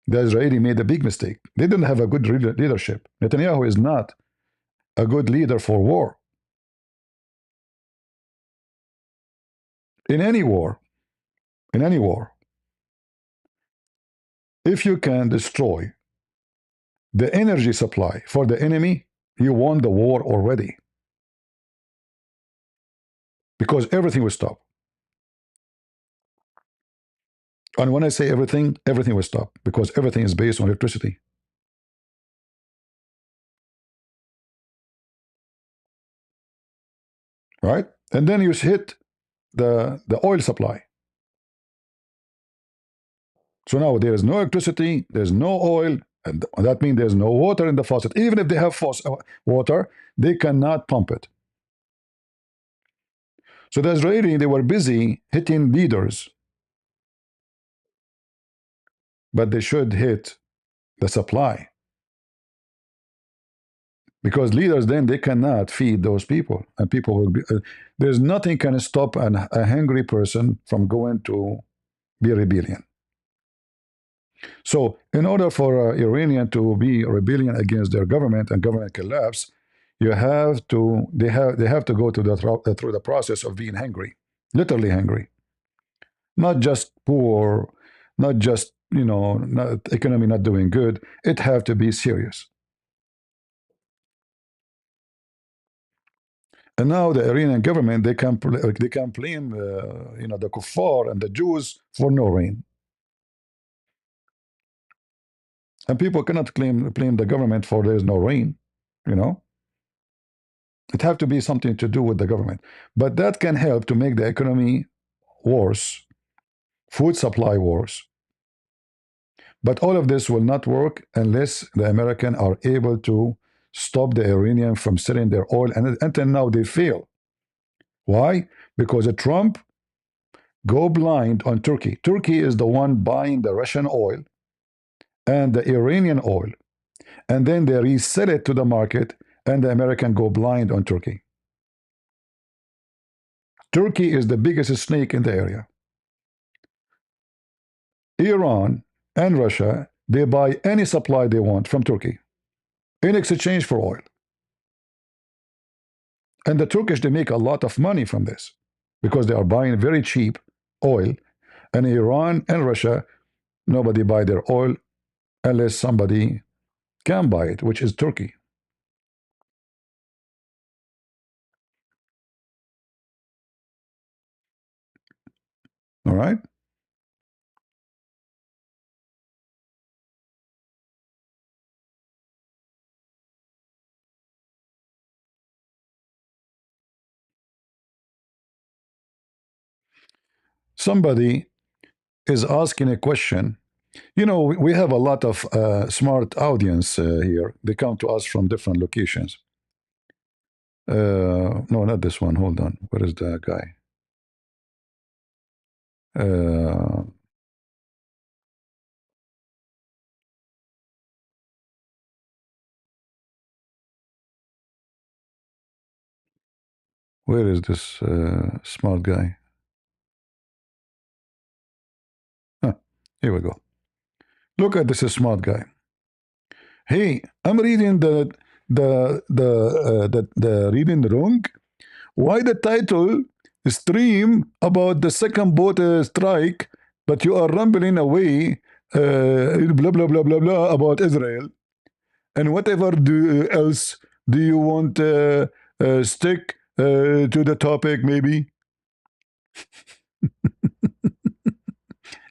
The Israeli made a big mistake. They didn't have a good leadership. Netanyahu is not a good leader for war. In any war, if you can destroy the energy supply for the enemy, you won the war already. Because everything will stop. And when I say everything, everything will stop. Because everything is based on electricity. Right? And then you hit the oil supply. So now there is no electricity, there's no oil, and that means there's no water in the faucet. Even if they have water, they cannot pump it. So the Israeli, they were busy hitting leaders, but they should hit the supply. Because leaders then, they cannot feed those people. And people will be, there's nothing can stop a hungry person from going to be rebellion. So in order for Iranian to be rebellion against their government and government collapse, they have to go through the process of being hungry, literally hungry, not just poor, not just economy not doing good. It have to be serious. And now the Iranian government, they can blame the kuffar and the Jews for no rain. And people cannot blame the government for there is no rain. It have to be something to do with the government. But that can help to make the economy worse, food supply worse. But all of this will not work unless the Americans are able to stop the Iranian from selling their oil. And until now, they fail. Why? Because Trump go blind on Turkey. Turkey is the one buying the Russian oil and the Iranian oil. And then they resell it to the market, and the American go blind on Turkey. Turkey is the biggest snake in the area. Iran and Russia, they buy any supply they want from Turkey in exchange for oil. And the Turkish, they make a lot of money from this because they are buying very cheap oil. And Iran and Russia, nobody buy their oil unless somebody can buy it, which is Turkey. All right? Somebody is asking a question. We have a lot of smart audience here. They come to us from different locations. No, not this one. Hold on. Where is the guy? Where is this smart guy? Here we go. Look at this smart guy. Hey, I'm reading the reading wrong. Why the title stream about the second boat strike, but you are rambling away blah blah blah blah blah about Israel, and whatever else do you want stick to the topic maybe?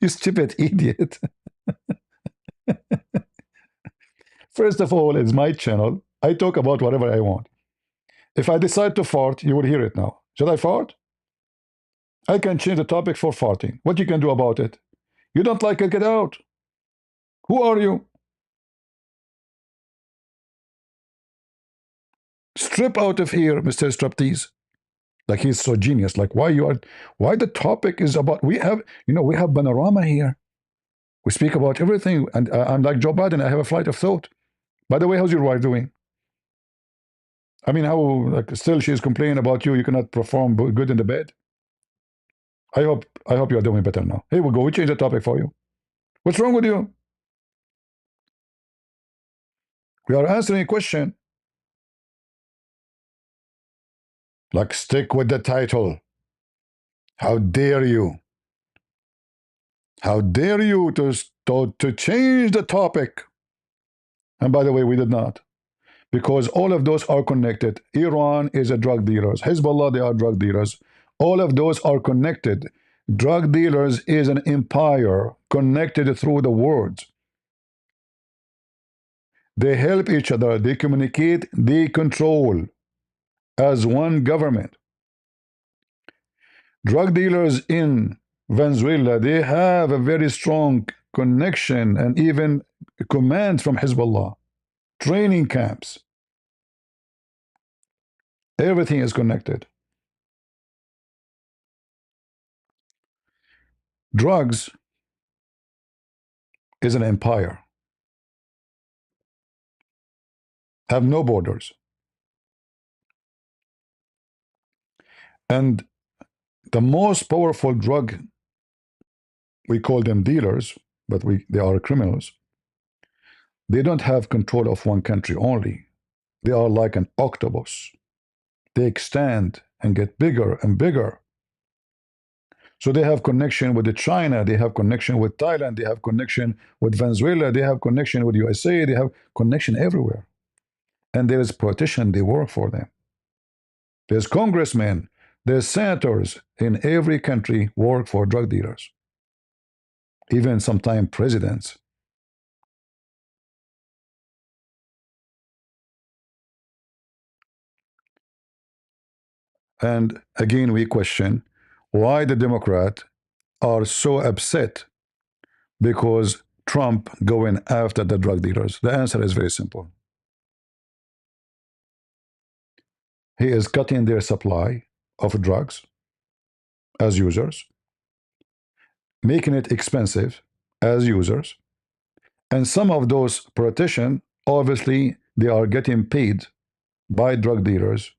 You stupid idiot. First of all, it's my channel. I talk about whatever I want. If I decide to fart, you will hear it now. Should I fart? I can change the topic for farting. What you can do about it? You don't like it, get out. Who are you? Strip out of here, Mr. Striptease. Like he's so genius. Like why the topic is about, we have panorama here. We speak about everything. And I'm like Joe Biden, I have a flight of thought. By the way, how's your wife doing? I mean, how still she's complaining about you cannot perform good in the bed? I hope you are doing better now. Here we go. We change the topic for you. What's wrong with you? We are answering a question. Like, stick with the title. How dare you? How dare you to change the topic? And by the way, we did not. Because all of those are connected. Iran is a drug dealers. Hezbollah, they are drug dealers. All of those are connected. Drug dealers is an empire connected through the words. They help each other. They communicate. They control as one government. Drug dealers in Venezuela, they have a very strong connection and even command from Hezbollah. Training camps. Everything is connected. Drugs is an empire. Have no borders. And the most powerful drug, we call them dealers, but they are criminals. They don't have control of one country only. They are like an octopus. They extend and get bigger and bigger. So they have connection with China, they have connection with Thailand, they have connection with Venezuela, they have connection with USA, they have connection everywhere. And there is politicians, they work for them. There's congressmen, there's senators in every country work for drug dealers, even sometimes presidents. And again, we question why the Democrats are so upset because Trump going after the drug dealers. The answer is very simple. He is cutting their supply of drugs as users, making it expensive as users, and some of those politicians, obviously, they are getting paid by drug dealers.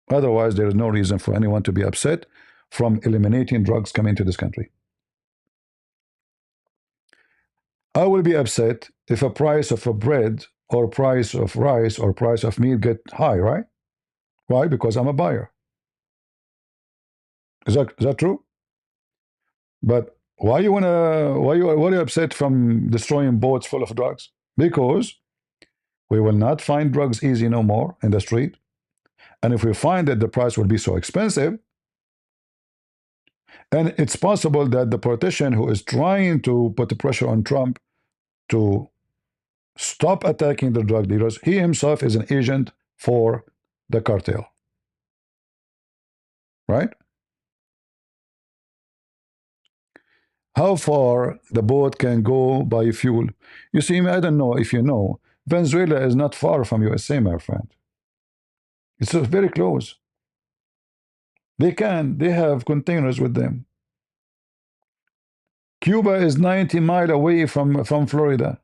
Otherwise, there is no reason for anyone to be upset from eliminating drugs coming to this country. I will be upset if a price of a bread or price of rice or price of meat get high, right? Why? Because I'm a buyer. Is that true? But why are you upset from destroying boats full of drugs? Because we will not find drugs easy no more in the street. And if we find that the price will be so expensive, and it's possible that the politician who is trying to put the pressure on Trump to stop attacking the drug dealers, he himself is an agent for the cartel. Right? How far the boat can go by fuel? You see, I don't know if you know, Venezuela is not far from USA, my friend. It's very close. They have containers with them. Cuba is 90 miles away from Florida.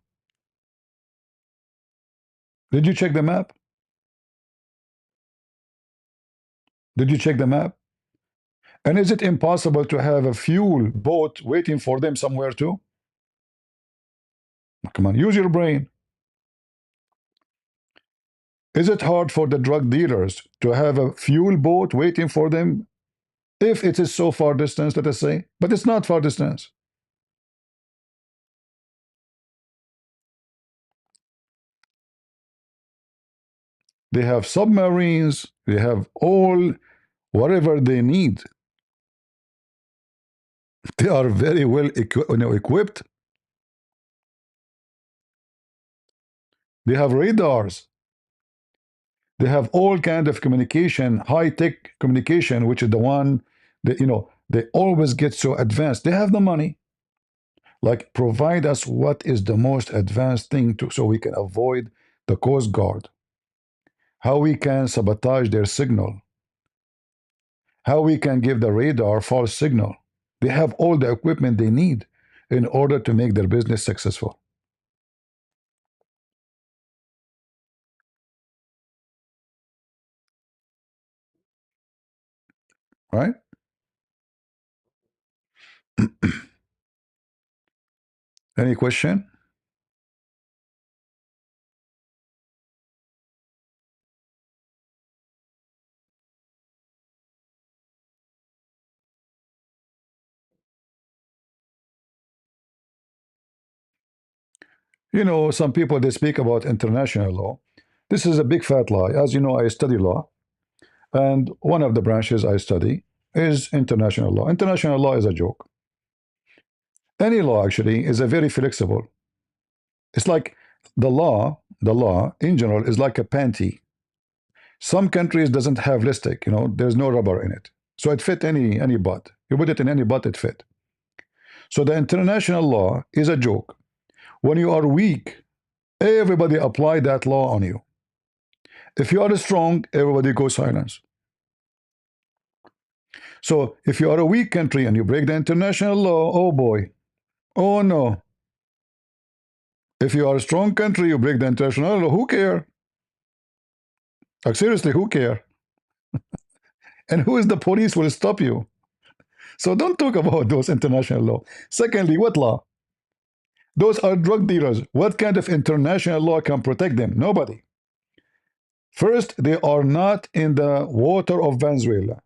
Did you check the map? Did you check the map? And is it impossible to have a fuel boat waiting for them somewhere too? Come on, use your brain. Is it hard for the drug dealers to have a fuel boat waiting for them if it is so far distance, let us say? But it's not far distance. They have submarines, they have all whatever they need. They are very well equipped. They have radars. They have all kind of communication, high-tech communication, which is the one that, they always get so advanced. They have the money. Like, provide us what is the most advanced thing so we can avoid the Coast Guard. How we can sabotage their signal. How we can give the radar false signal. They have all the equipment they need in order to make their business successful. Right? Any question? Some people, they speak about international law. This is a big fat lie. As you know, I study law. And one of the branches I study is international law. International law is a joke. Any law, actually, is a very flexible. It's like the law in general is like a panty. Some countries doesn't have elastic, there's no rubber in it. So it fit any butt. You put it in any butt, it fit. So the international law is a joke. When you are weak, everybody apply that law on you. If you are strong, everybody goes silence. So if you are a weak country and you break the international law, oh boy, oh no. If you are a strong country, you break the international law, who care? Like, seriously, who care? And who is the police will stop you? So don't talk about those international law. Secondly, what law? Those are drug dealers. What kind of international law can protect them? Nobody. First, they are not in the water of Venezuela.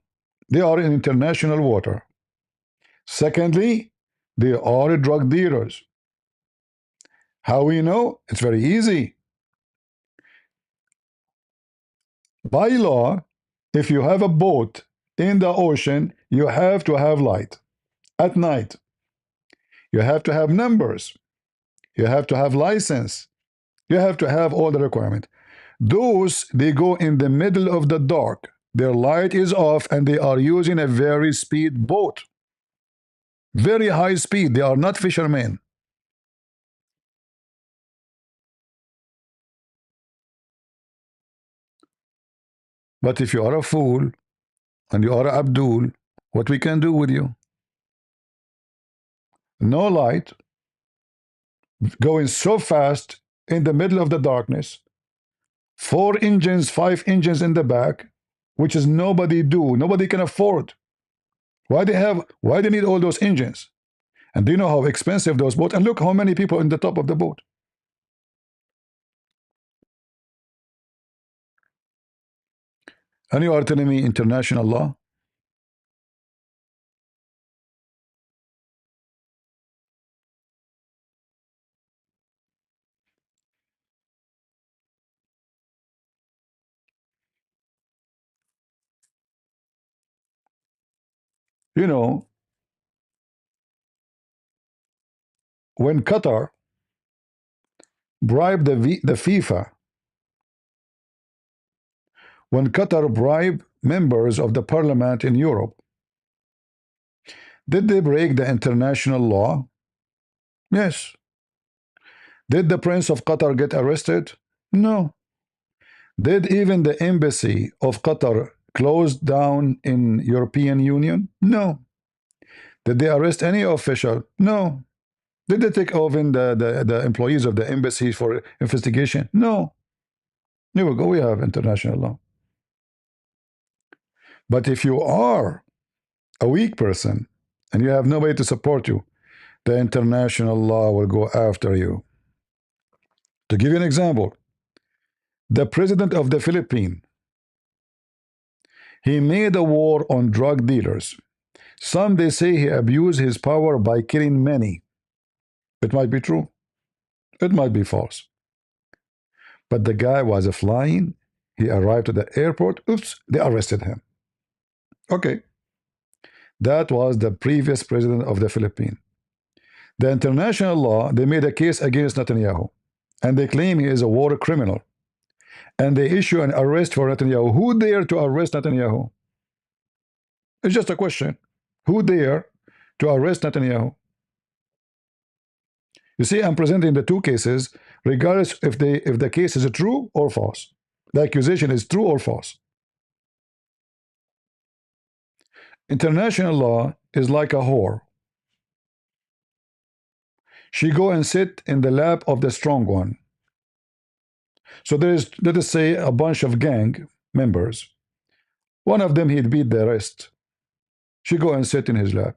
They are in international water. Secondly, they are drug dealers. How we know? It's very easy. By law, if you have a boat in the ocean, you have to have light at night. You have to have numbers. You have to have license. You have to have all the requirement. Those, they go in the middle of the dark. Their light is off and they are using a very speed boat. Very high speed. They are not fishermen. But if you are a fool and you are Abdul, what we can do with you? No light, going so fast in the middle of the darkness, 4 engines, 5 engines in the back, which is nobody can afford. Why they need all those engines? And do you know how expensive those boats? And look how many people in the top of the boat. And you are telling me international law? You know, when Qatar bribed the FIFA, when Qatar bribed members of the parliament in Europe, did they break the international law? Yes. Did the Prince of Qatar get arrested? No. Did even the embassy of Qatar close down in European Union? No. Did they arrest any official? No. Did they take even the employees of the embassy for investigation? No. There we go. We have international law. But if you are a weak person and you have nobody to support you, the international law will go after you. To give you an example, the president of the Philippines, he made a war on drug dealers. Some they say he abused his power by killing many. It might be true. It might be false. But the guy was flying. He arrived at the airport. Oops, they arrested him. Okay. That was the previous president of the Philippines. The international law, they made a case against Netanyahu. And they claim he is a war criminal. And they issue an arrest for Netanyahu. Who dared to arrest Netanyahu? It's just a question. Who dared to arrest Netanyahu? You see, I'm presenting the two cases, regardless if the case is true or false. The accusation is true or false. International law is like a whore. She go and sit in the lap of the strong one. So there is, let us say, a bunch of gang members. One of them, he'd beat the rest. She go and sit in his lap.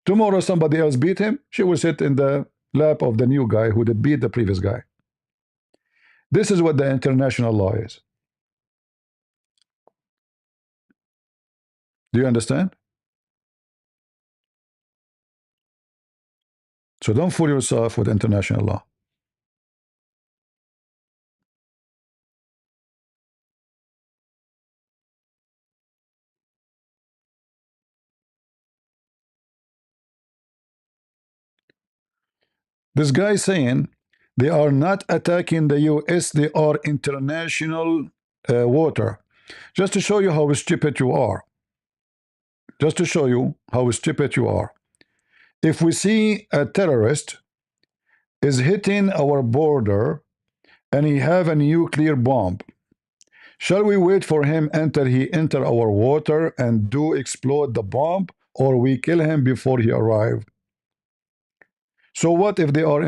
Tomorrow somebody else beat him. She will sit in the lap of the new guy who did beat the previous guy. This is what the international law is. Do you understand? So don't fool yourself with international law. This guy saying they are not attacking the US, they are international water. Just to show you how stupid you are. Just to show you how stupid you are. If we see a terrorist is hitting our border and he have a nuclear bomb, shall we wait for him until he enter our water and do explode the bomb, or we kill him before he arrive? So what if they are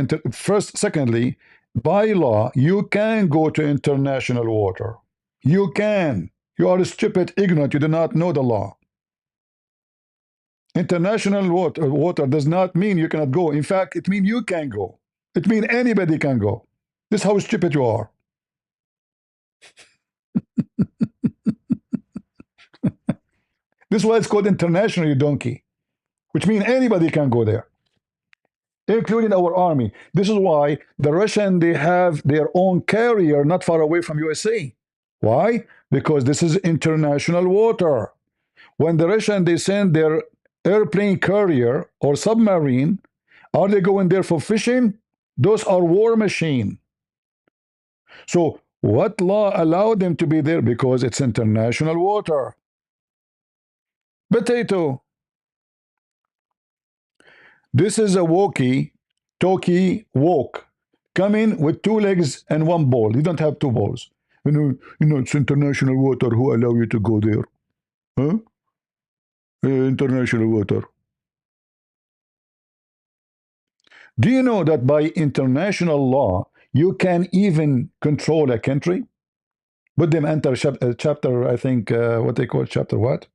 secondly, by law, you can go to international water. You can. You are stupid, ignorant. You do not know the law. International water does not mean you cannot go. In fact, it means you can go. It means anybody can go. This is how stupid you are. This is why it's called international, you donkey. Which means anybody can go there, including our army. This is why the Russian, they have their own carrier not far away from USA. Why? Because this is international water. When the Russians they send their airplane carrier or submarine, are they going there for fishing? Those are war machines. So what law allowed them to be there? Because it's international water. Potato. This is a talkie walk, coming with two legs and one ball. You don't have two balls. It's international water. Who allow you to go there? Huh? International water. Do you know that by international law, you can even control a country? Put them enter chapter, I think, what they call chapter what?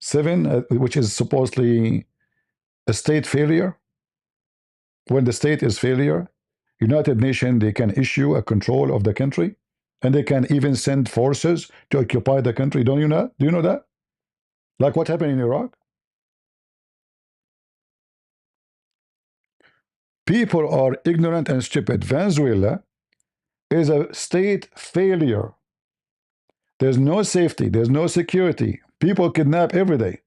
7, which is supposedly a state failure. When the state is failure, United Nations, they can issue a control of the country, and they can even send forces to occupy the country. Don't you know? Do you know that? Like what happened in Iraq? People are ignorant and stupid. Venezuela is a state failure. There's no safety. There's no security. People kidnap every day.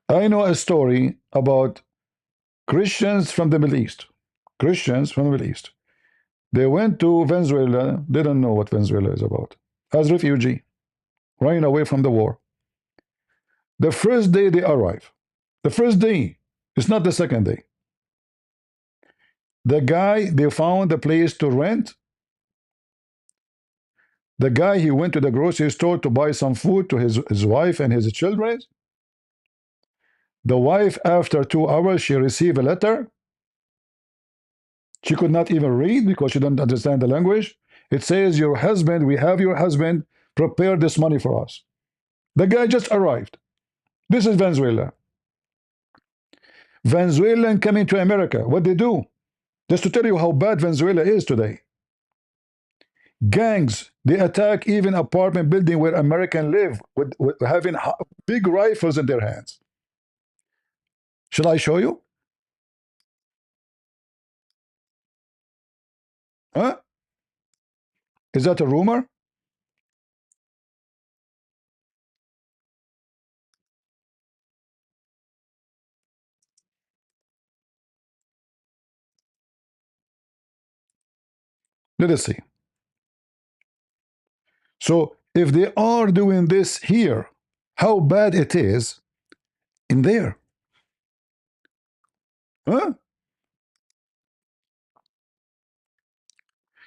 I know a story about Christians from the Middle East. Christians from the Middle East. They went to Venezuela. They don't know what Venezuela is about. As refugee, running away from the war. The first day they arrive. The first day. It's not the second day. The guy, they found a place to rent. The guy, he went to the grocery store to buy some food to his wife and his children. The wife, after 2 hours, she received a letter. She could not even read because she didn't understand the language. It says, your husband, we have your husband, prepare this money for us. The guy just arrived. This is Venezuela. Venezuelan coming to America. What they do? Just to tell you how bad Venezuela is today. Gangs, they attack even apartment building where Americans live with having big rifles in their hands. Shall I show you? Huh? Is that a rumor? Let us see. So if they are doing this here, how bad it is in there? Huh?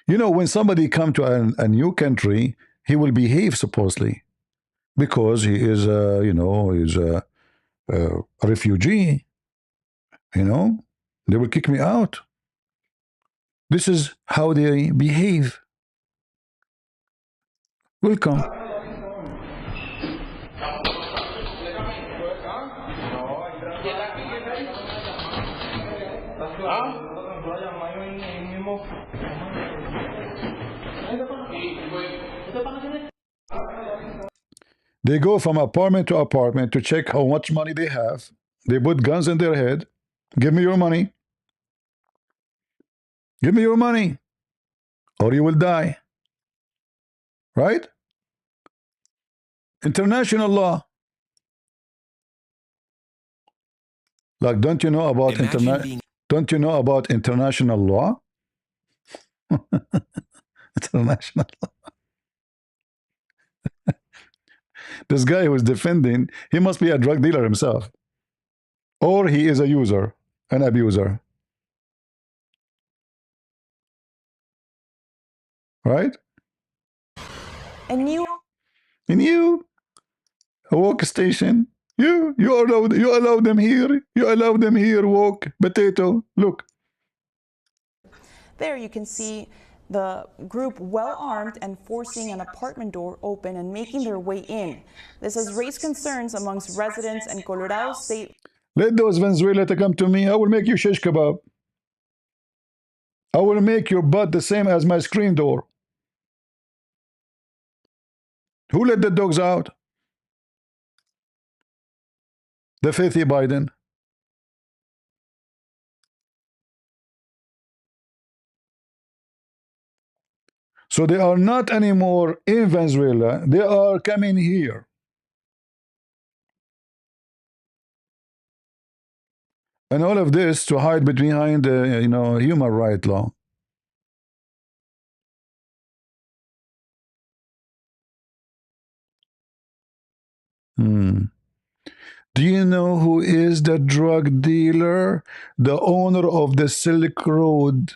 You know, when somebody come to a new country, he will behave supposedly because he is, he's a refugee. You know, they will kick me out. This is how they behave. Welcome. They go from apartment to apartment to check how much money they have. They put guns in their head. Give me your money. Give me your money, or you will die. Right? International law. Like, don't you know about Don't you know about international law? International law. This guy who is defending, he must be a drug dealer himself, or he is a user, an abuser. Right? And you a walk station. You allow them here. You allow them here walk. Potato. Look. there you can see the group well armed and forcing an apartment door open and making their way in. This has raised concerns amongst residents and Colorado State. Let those Venezuela to come to me. I will make you shish kebab. I will make your butt the same as my screen door. Who let the dogs out? The filthy Biden. So they are not anymore in Venezuela. They are coming here. And all of this to hide behind, human right law. Hmm. Do you know who is the drug dealer? The owner of the Silk Road.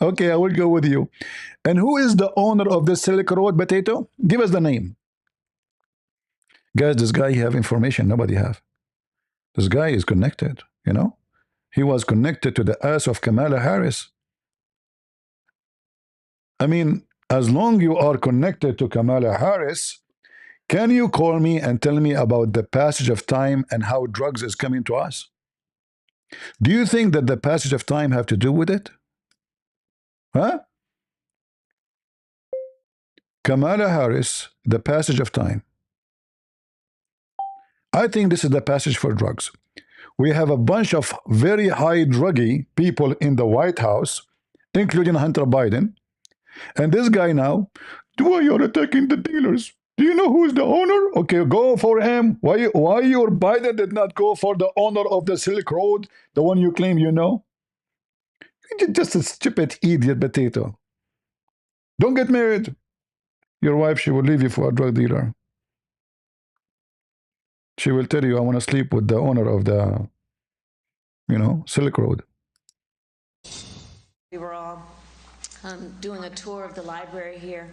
Okay, I will go with you. And who is the owner of the Silk Road, Potato? Give us the name. Guys, this guy have information nobody have. This guy is connected, you know? He was connected to the ass of Kamala Harris. I mean, as long you are connected to Kamala Harris, can you call me and tell me about the passage of time and how drugs is coming to us? Do you think that the passage of time have to do with it? Huh? Kamala Harris, the passage of time. I think this is the passage for drugs. We have a bunch of very high druggy people in the White House, including Hunter Biden. And this guy now, why you're attacking the dealers? Do you know who's the owner? Okay, go for him. Why your Biden did not go for the owner of the Silk Road, the one you claim you know? You're just a stupid idiot potato. Don't get married. Your wife, she will leave you for a drug dealer. She will tell you, I want to sleep with the owner of the, Silk Road. We were all doing a tour of the library here.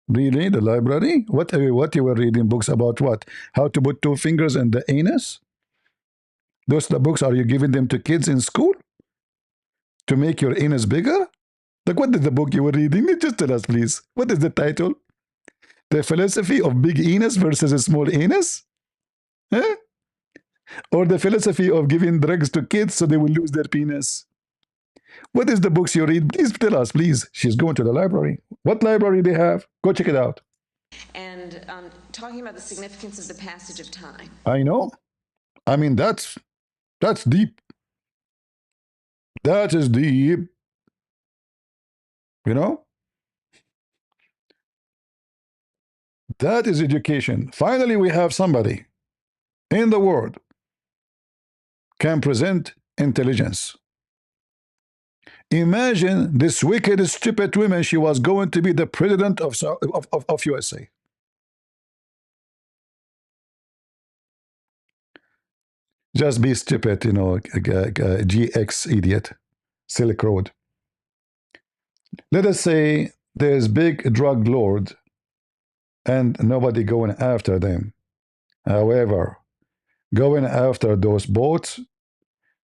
Really? The library? What you were reading books about what? How to put two fingers in the anus? Those the books, are you giving them to kids in school? To make your anus bigger? Like, what is the book you were reading? Just tell us, please. What is the title? The philosophy of big anus versus a small anus? Huh? Or the philosophy of giving drugs to kids so they will lose their penis? What is the books you read? Please tell us, please. She's going to the library. What library they have? Go check it out. And talking about the significance of the passage of time. I know. I mean, that's deep. That is deep. You know? That is education. Finally, we have somebody in the world can present intelligence. Imagine this wicked, stupid woman. She was going to be the president of USA. Just be stupid, GX idiot, Silk Road. Let us say there's big drug lord and nobody going after them. However, going after those boats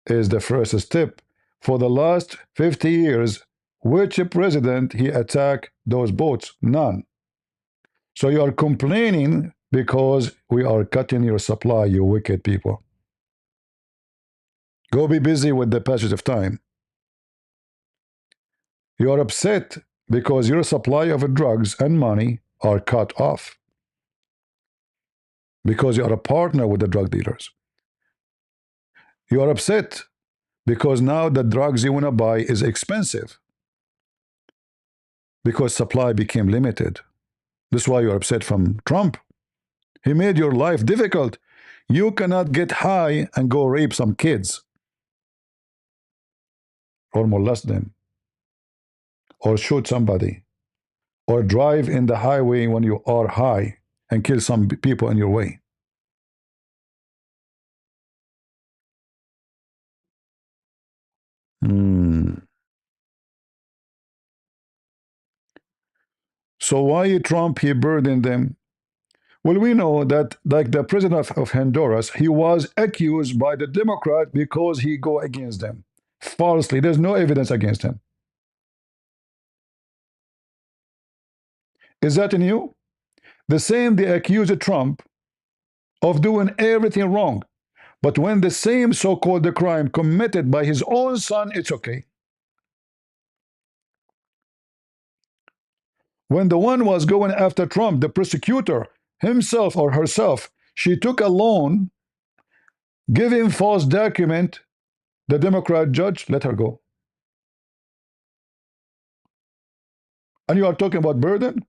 is the first step. For the last 50 years, which president he attacked those boats? None. So you are complaining because we are cutting your supply, you wicked people. Go be busy with the passage of time. You are upset because your supply of drugs and money are cut off. Because you are a partner with the drug dealers. You are upset because now the drugs you want to buy is expensive. Because supply became limited. This is why you're upset from Trump. He made your life difficult. You cannot get high and go rape some kids. Or molest them. Or shoot somebody. Or drive in the highway when you are high and kill some people in your way. So why Trump, he burdened them? Well, we know that, like the president of Honduras, he was accused by the Democrat because he go against them. Falsely. There's no evidence against him. Is that new? The same, they accused Trump of doing everything wrong. But when the same so-called crime committed by his own son, it's okay. When the one was going after Trump, the prosecutor, himself or herself, she took a loan, giving false document, the Democrat judge let her go. And you are talking about burden?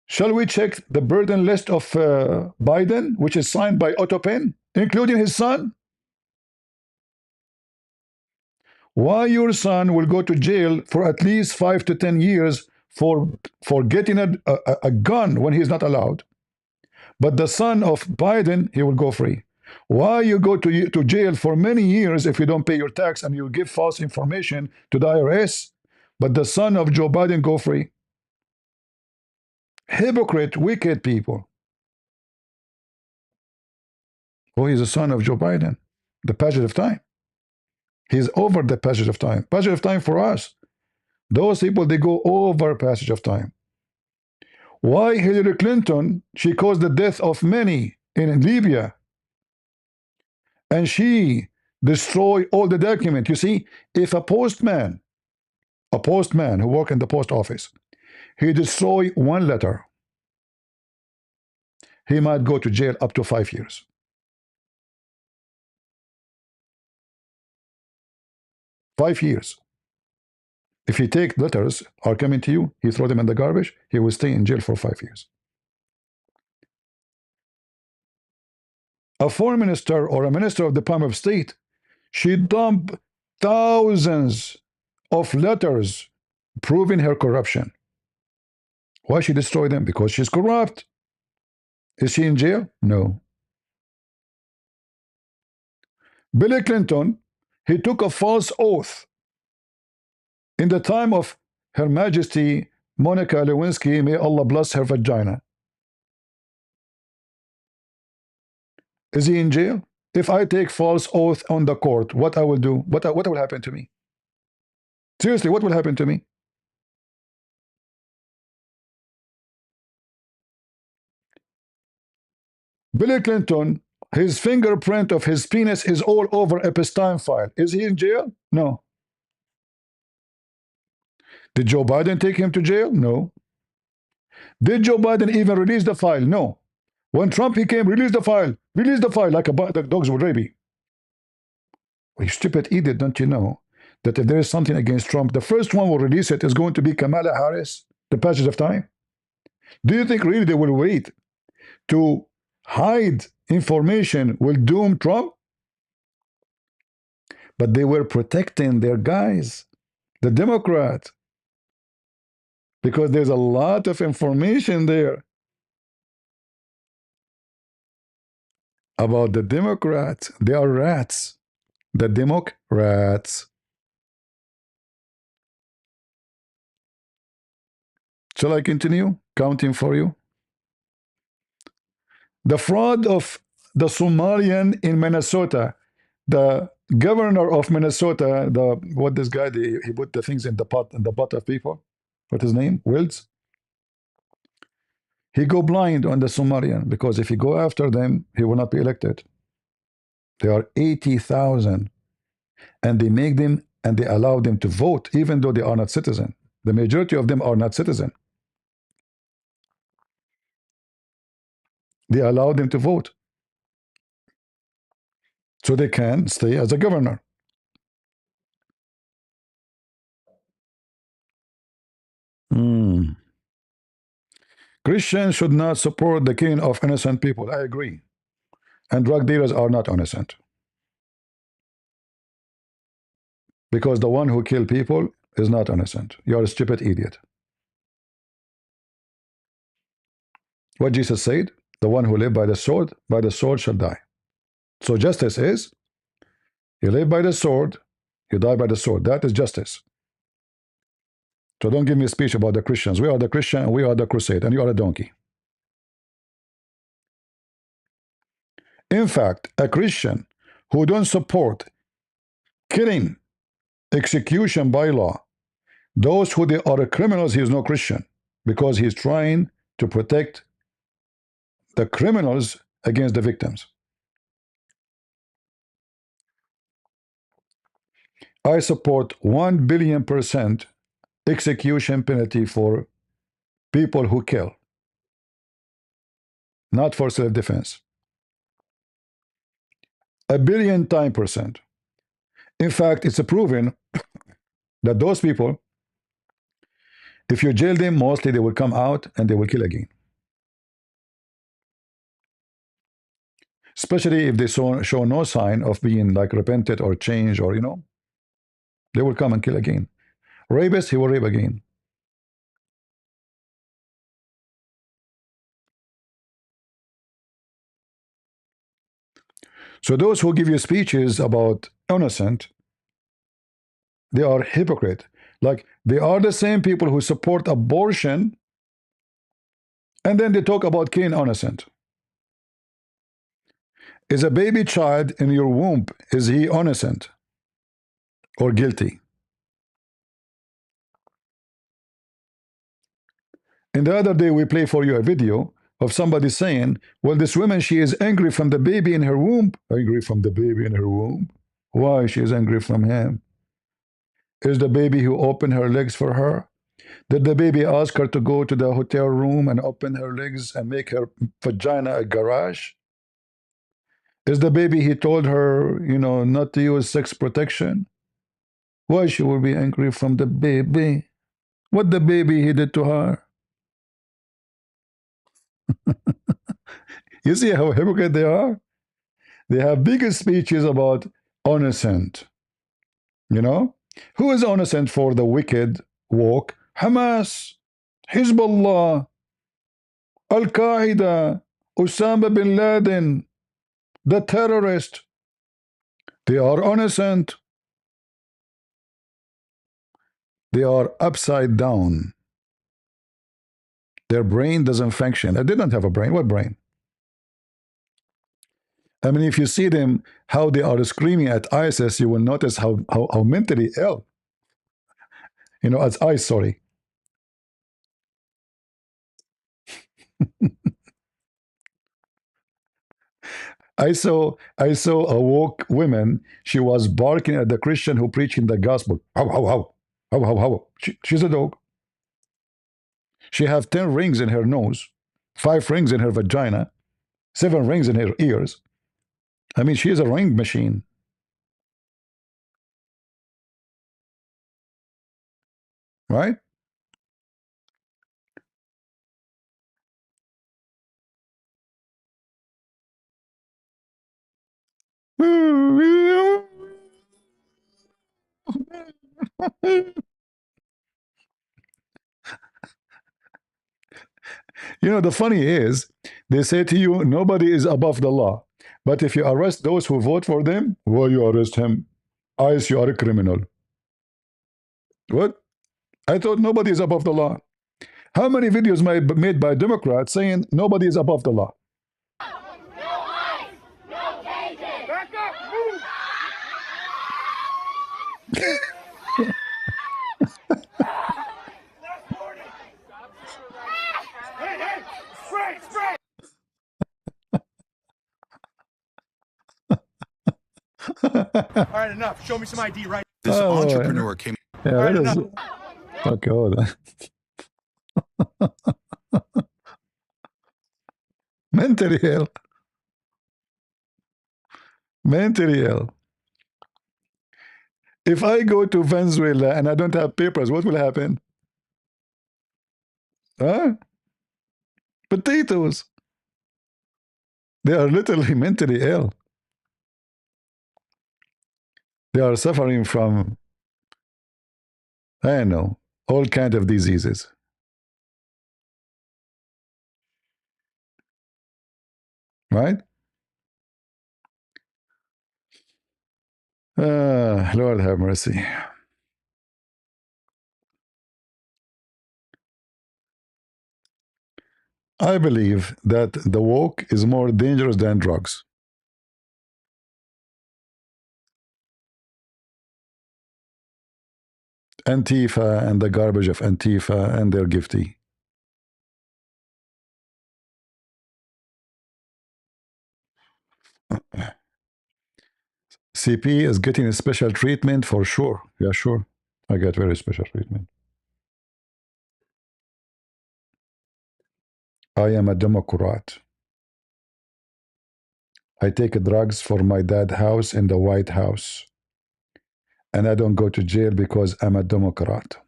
Shall we check the burden list of Biden, which is signed by Otto Penn, including his son? Why your son will go to jail for at least 5 to 10 years for getting a gun when he's not allowed, but the son of Biden, he will go free? Why you go to jail for many years if you don't pay your tax and you give false information to the IRS, but the son of Joe Biden go free? Hypocrite, wicked people. Oh, he's the son of Joe Biden. The passage of time. He's over the passage of time. Passage of time for us. Those people, they go over passage of time. Why Hillary Clinton, she caused the death of many in Libya, and she destroyed all the document. You see, if a postman who worked in the post office, he destroy one letter, he might go to jail up to 5 years. 5 years. If he take letters are coming to you, he throw them in the garbage, he will stay in jail for 5 years. A foreign minister or a minister of the Department of State, she dumped thousands of letters proving her corruption. Why she destroy them? Because she's corrupt. Is she in jail? No. Bill Clinton, he took a false oath in the time of Her Majesty Monica Lewinsky, may Allah bless her vagina. Is he in jail? If I take false oath on the court, what I will do? What will happen to me? Seriously, what will happen to me? Bill Clinton, his fingerprint of his penis is all over Epstein file. Is he in jail? No. Did Joe Biden take him to jail? No. Did Joe Biden even release the file? No. When Trump he came, release the file like the dogs with rabies. Well, you stupid idiot, don't you know that if there is something against Trump, the first one will release it is going to be Kamala Harris, the passage of time? Do you think really they will wait to hide information will doom Trump? But they were protecting their guys, the Democrats, because there's a lot of information there about the Democrats. They are rats. The Democrats. Shall I continue counting for you? The fraud of the Somalian in Minnesota. The governor of Minnesota, what this guy, he put the things in the butt of people. What's his name? Wills. He go blind on the Somalian because if he go after them, he will not be elected. There are 80,000, and they make them and they allow them to vote even though they are not citizen. The majority of them are not citizen. They allow them to vote so they can stay as a governor. Christians should not support the killing of innocent people. I agree. And drug dealers are not innocent. Because the one who killed people is not innocent. You are a stupid idiot. What Jesus said, the one who lived by the sword shall die. So justice is, you live by the sword, you die by the sword. That is justice. So don't give me a speech about the Christians. We are the Christian and we are the crusade, and you are a donkey. In fact, a Christian who don't support killing, execution by law, those who they are criminals, he is no Christian, because he is trying to protect the criminals against the victims. I support 1,000,000,000% execution penalty for people who kill, not for self-defense. 1,000,000,000%. In fact, it's proven that those people If you jail them, mostly they will come out and they will kill again. Especially if they show no sign of being like repented or changed, or they will come and kill again. Rapist, he will rape again. So those who give you speeches about innocent, they are hypocrite. Like, they are the same people who support abortion, and then they talk about Cain innocent. Is a baby child in your womb, is he innocent or guilty? And the other day we play for you a video of somebody saying, well, this woman, she is angry from the baby in her womb. Angry from the baby in her womb? Why she is angry from him? Is the baby who opened her legs for her? Did the baby ask her to go to the hotel room and open her legs and make her vagina a garage? Is the baby he told her, not to use sex protection? Why she will be angry from the baby? What the baby he did to her? You see how hypocrite they are? They have bigger speeches about innocent. Who is innocent for the wicked walk? Hamas, Hezbollah, Al Qaeda, Osama bin Laden, the terrorist. They are innocent. They are upside down. Their brain doesn't function. They didn't have a brain. What brain? I mean, if you see them, how they are screaming at ISIS, you will notice how mentally ill. As ICE, sorry. I saw a woke woman. She was barking at the Christian who preaching the gospel. How, how, how, how, how, how. She's a dog. She have 10 rings in her nose, 5 rings in her vagina, 7 rings in her ears. I mean, she is a ring machine. Right? The funny is, they say to you, nobody is above the law. But if you arrest those who vote for them, well, you arrest him. ICE, you are a criminal. What? I thought nobody is above the law. How many videos made by Democrats saying nobody is above the law? No ICE, no cages. Back up, move. Hey, spray. All right, enough. Show me some ID right. This entrepreneur came. Yeah, All right, that is. enough. Okay, hold on. Mentally ill. Mentally ill. If I go to Venezuela and I don't have papers, what will happen? Huh? Potatoes. They are literally mentally ill. They are suffering from, I don't know, all kinds of diseases. Right? Lord have mercy. I believe that the woke is more dangerous than drugs. Antifa and the garbage of Antifa, and they're gifty. CP is getting a special treatment for sure. Yeah, sure. I get very special treatment. I am a Democrat. I take drugs for my dad's house in the White House. And I don't go to jail because I'm a Democrat.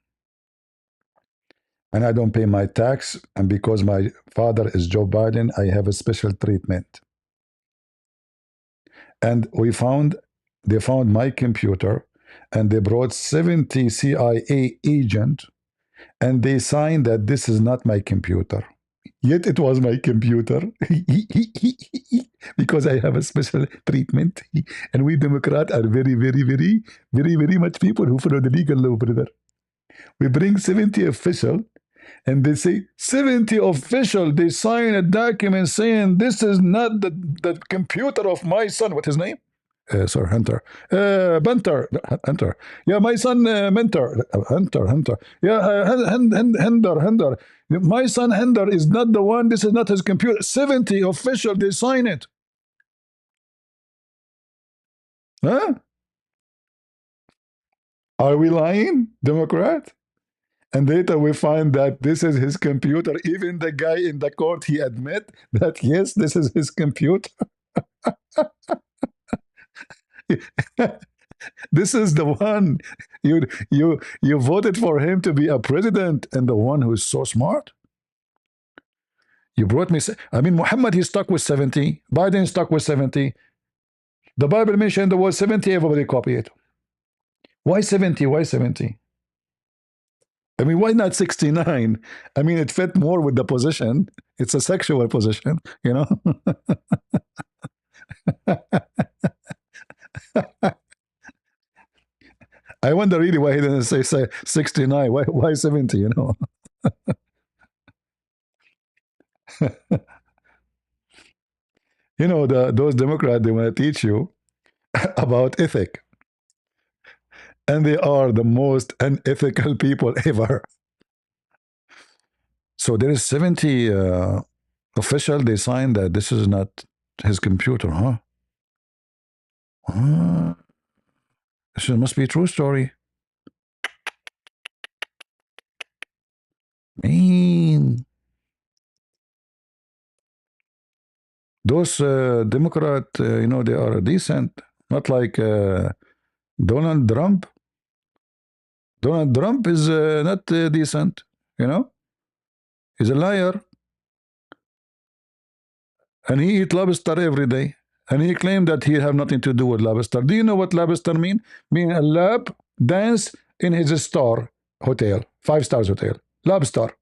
and I don't pay my tax, and because my father is Joe Biden, I have a special treatment. And they found my computer, and they brought 70 CIA agents, and they signed that this is not my computer. Yet it was my computer because I have a special treatment. And we Democrats are very, very, very, very, very much people who follow the legal law, brother. We bring 70 officials, and they say 70 official, they sign a document saying this is not the computer of my son. What's his name? Sir Hunter. Bunter. Hunter. Yeah, my son Mentor. Hunter. Yeah, Hender. My son Hender is not the one. This is not his computer. 70 official, they sign it. Huh? Are we lying, Democrat? And later we find that this is his computer. Even the guy in the court, he admit that yes, this is his computer. This is the one you voted for him to be a president, and the one who's so smart. You brought me. I mean, Muhammad, he's stuck with 70. Biden stuck with 70. The Bible mentioned the word 70. Everybody copy it. Why 70? Why 70? I mean, why not 69? I mean, it fit more with the position. It's a sexual position, you know. I wonder really why he didn't say 69. Why 70, you know? You know, those Democrats, they want to teach you about ethic. And they are the most unethical people ever. So there is 70 official, they signed that this is not his computer, huh? This must be a true story. Man. Those Democrat, you know, they are decent. Not like Donald Trump. Donald Trump is not decent, you know. He's a liar. And he eat lobster every day. And he claimed that he have nothing to do with lobster. Do you know what lobster mean? Mean a lab dance in his star hotel, 5 stars hotel. Lobster.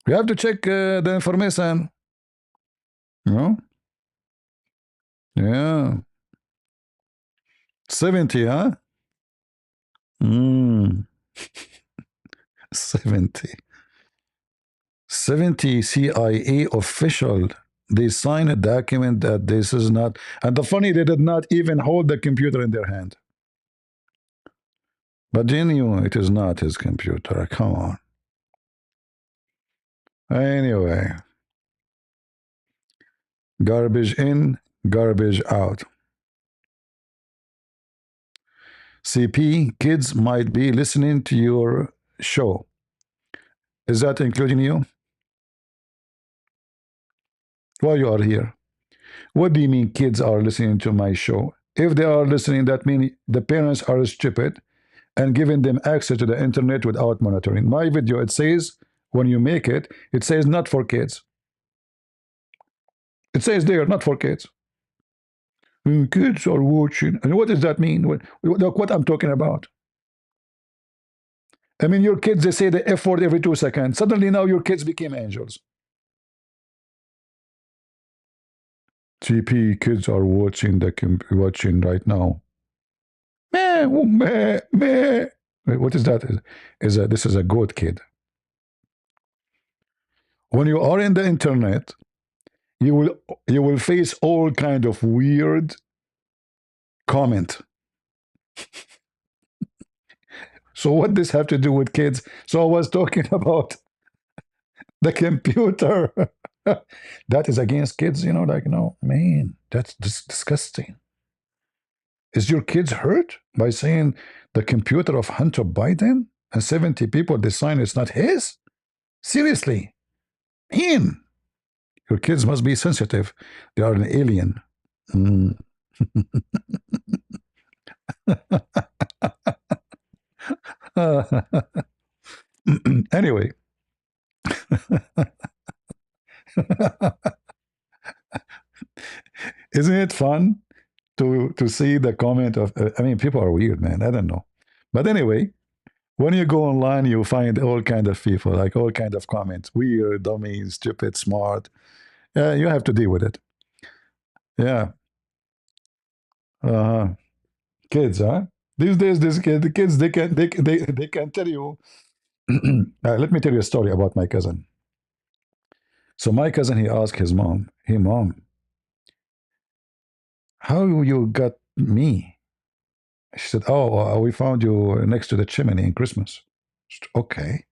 You have to check the information. You know? Yeah. 70, huh? 70. 70 CIA official, they sign a document that this is not, and the funny, they did not even hold the computer in their hand. But they knew it is not his computer. Come on. Anyway, garbage in, garbage out. CP, kids might be listening to your show. Is that including you? Why you are here? What do you mean kids are listening to my show? If they are listening, that means the parents are stupid and giving them access to the internet without monitoring. My video, it says, when you make it, it says not for kids. It says there, not for kids. Kids are watching. And what does that mean? Look what I'm talking about. I mean, your kids, they say the F word every 2 seconds. Suddenly now your kids became angels. GP, kids are watching right now. Meh. Wait, what is that? This is a goat kid. When you are in the internet, you will face all kind of weird comment. So what does have to do with kids? So I was talking about the computer. That is against kids, you know, like, no, man, that's disgusting. Is your kids hurt by saying the computer of Hunter Biden and 70 people decide it's not his? Seriously, man, your kids must be sensitive. They are an alien. Anyway. Isn't it fun to see the comment of, I mean, people are weird, man. I don't know. But anyway, when you go online, you find all kind of people, like all kind of comments. Weird, dummy, stupid, smart. You have to deal with it. Yeah. Uh, kids, huh? These days, the kids, they can tell you. Let me tell you a story about my cousin. So my cousin, he asked his mom, "Hey, mom, how you got me?" She said, "Oh, we found you next to the chimney in Christmas." Said, okay.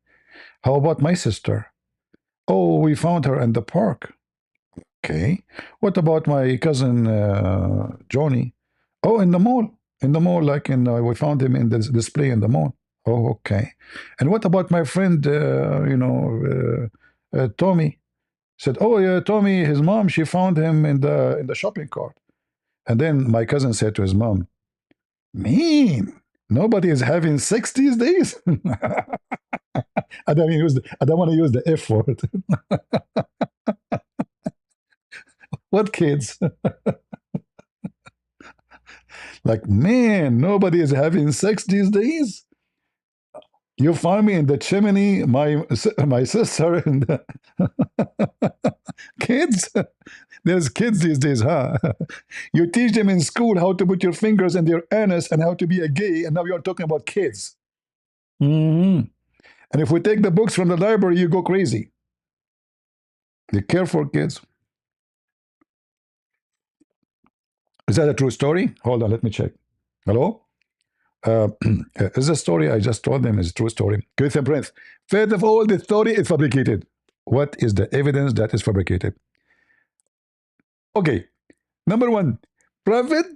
How about my sister? Oh, we found her in the park. Okay. What about my cousin Johnny? Oh, in the mall. In the mall, like we found him in the display in the mall. Oh, okay. And what about my friend, Tommy? Said, oh yeah, Tommy, his mom, she found him in the shopping cart. And then my cousin said to his mom, "Mean, nobody is having sex these days." I don't want to use the F word. What kids? Like, man, nobody is having sex these days. You find me in the chimney, my sister and the kids. There's kids these days, huh? You teach them in school how to put your fingers in their anus and how to be a gay, and now you're talking about kids. Mm-hmm. And if we take the books from the library, you go crazy. Be careful, kids. Is that a true story? Hold on, let me check. Hello? Is the story I just told them is a true story? Christian Prince. First of all, the story is fabricated. What is the evidence that is fabricated? Okay, number one, Prophet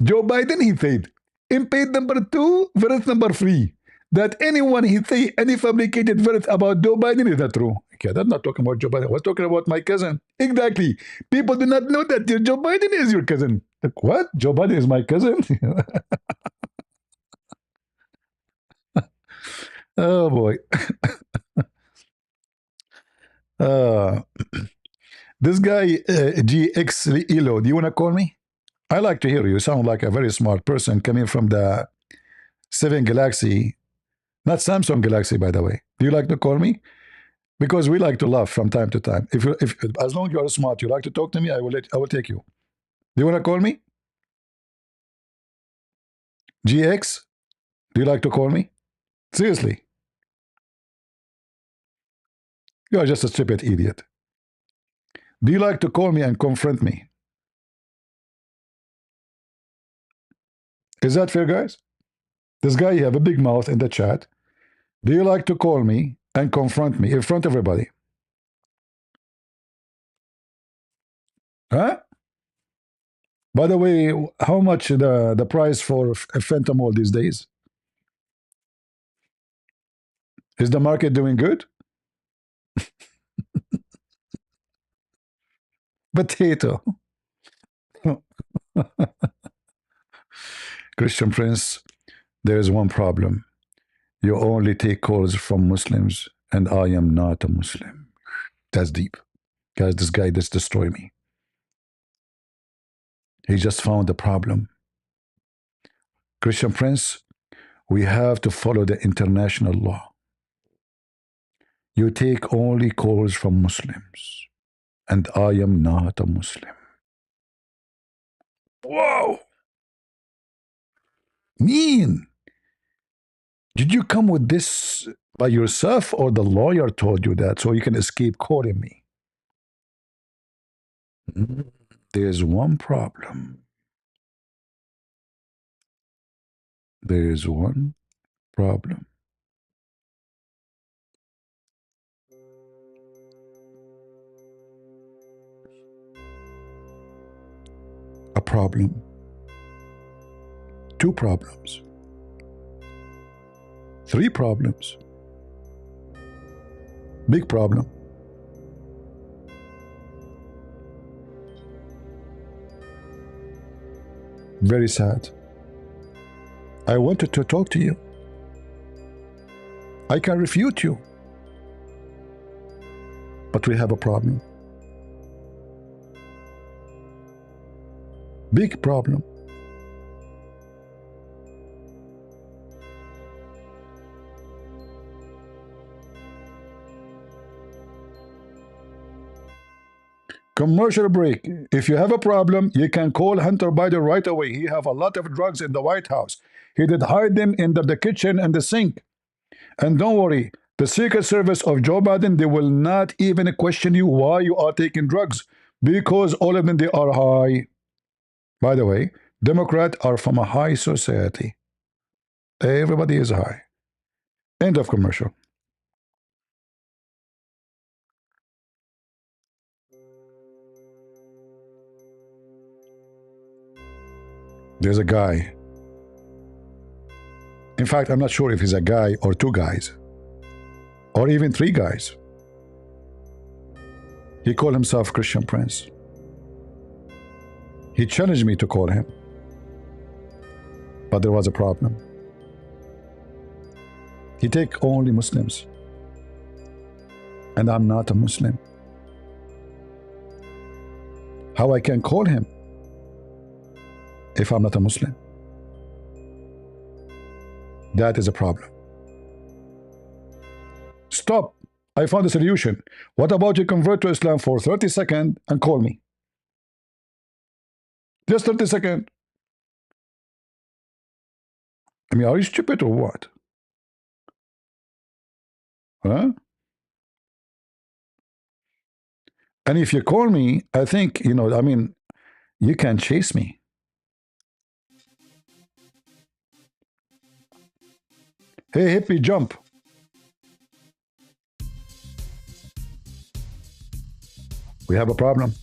Joe Biden, he said, in page number 2, verse number 3, that anyone he say any fabricated verse about Joe Biden is not true. Okay, that's not talking about Joe Biden. I was talking about my cousin. Exactly. People do not know that Joe Biden is your cousin. Like, what? Joe Biden is my cousin? Oh, boy. Uh, this guy, GX Elo, do you want to call me? I like to hear you. You sound like a very smart person coming from the 7 Galaxy, not Samsung Galaxy, by the way. Do you like to call me? Because we like to laugh from time to time. If as long as you are smart, you like to talk to me, I will take you. Do you want to call me? GX? Do you like to call me? Seriously. You are just a stupid idiot. Do you like to call me and confront me? Is that fair, guys? This guy, you have a big mouth in the chat. Do you like to call me and confront me in front of everybody? Huh? By the way, how much the price for a fentanyl these days? Is the market doing good? Potato. Christian Prince, there is one problem. You only take calls from Muslims, and I am not a Muslim. That's deep. Guys, this guy just destroyed me. He just found the problem. Christian Prince, we have to follow the international law. You take only calls from Muslims, and I am not a Muslim. Whoa! Mean! Did you come with this by yourself, or the lawyer told you that so you can escape calling me? There's one problem. There's one problem. A problem. 2 problems. 3 problems. Big problem. Very sad. I wanted to talk to you. I can refute you. But we have a problem. Big problem. Commercial break. If you have a problem, you can call Hunter Biden right away. He have a lot of drugs in the White House. He did hide them in the kitchen and the sink. And don't worry, the Secret Service of Joe Biden, they will not even question you why you are taking drugs, because all of them, they are high. By the way, Democrats are from a high society. Everybody is high. End of commercial. There's a guy. In fact, I'm not sure if he's a guy or two guys, or even three guys. He called himself Christian Prince. He challenged me to call him. But there was a problem. He take only Muslims. And I'm not a Muslim. How I can call him if I'm not a Muslim? That is a problem. Stop. I found a solution. What about you convert to Islam for 30 seconds and call me? Just 30 seconds. I mean, are you stupid or what? Huh? And if you call me, I think, I mean, you can chase me. Hey, hippie, jump. We have a problem.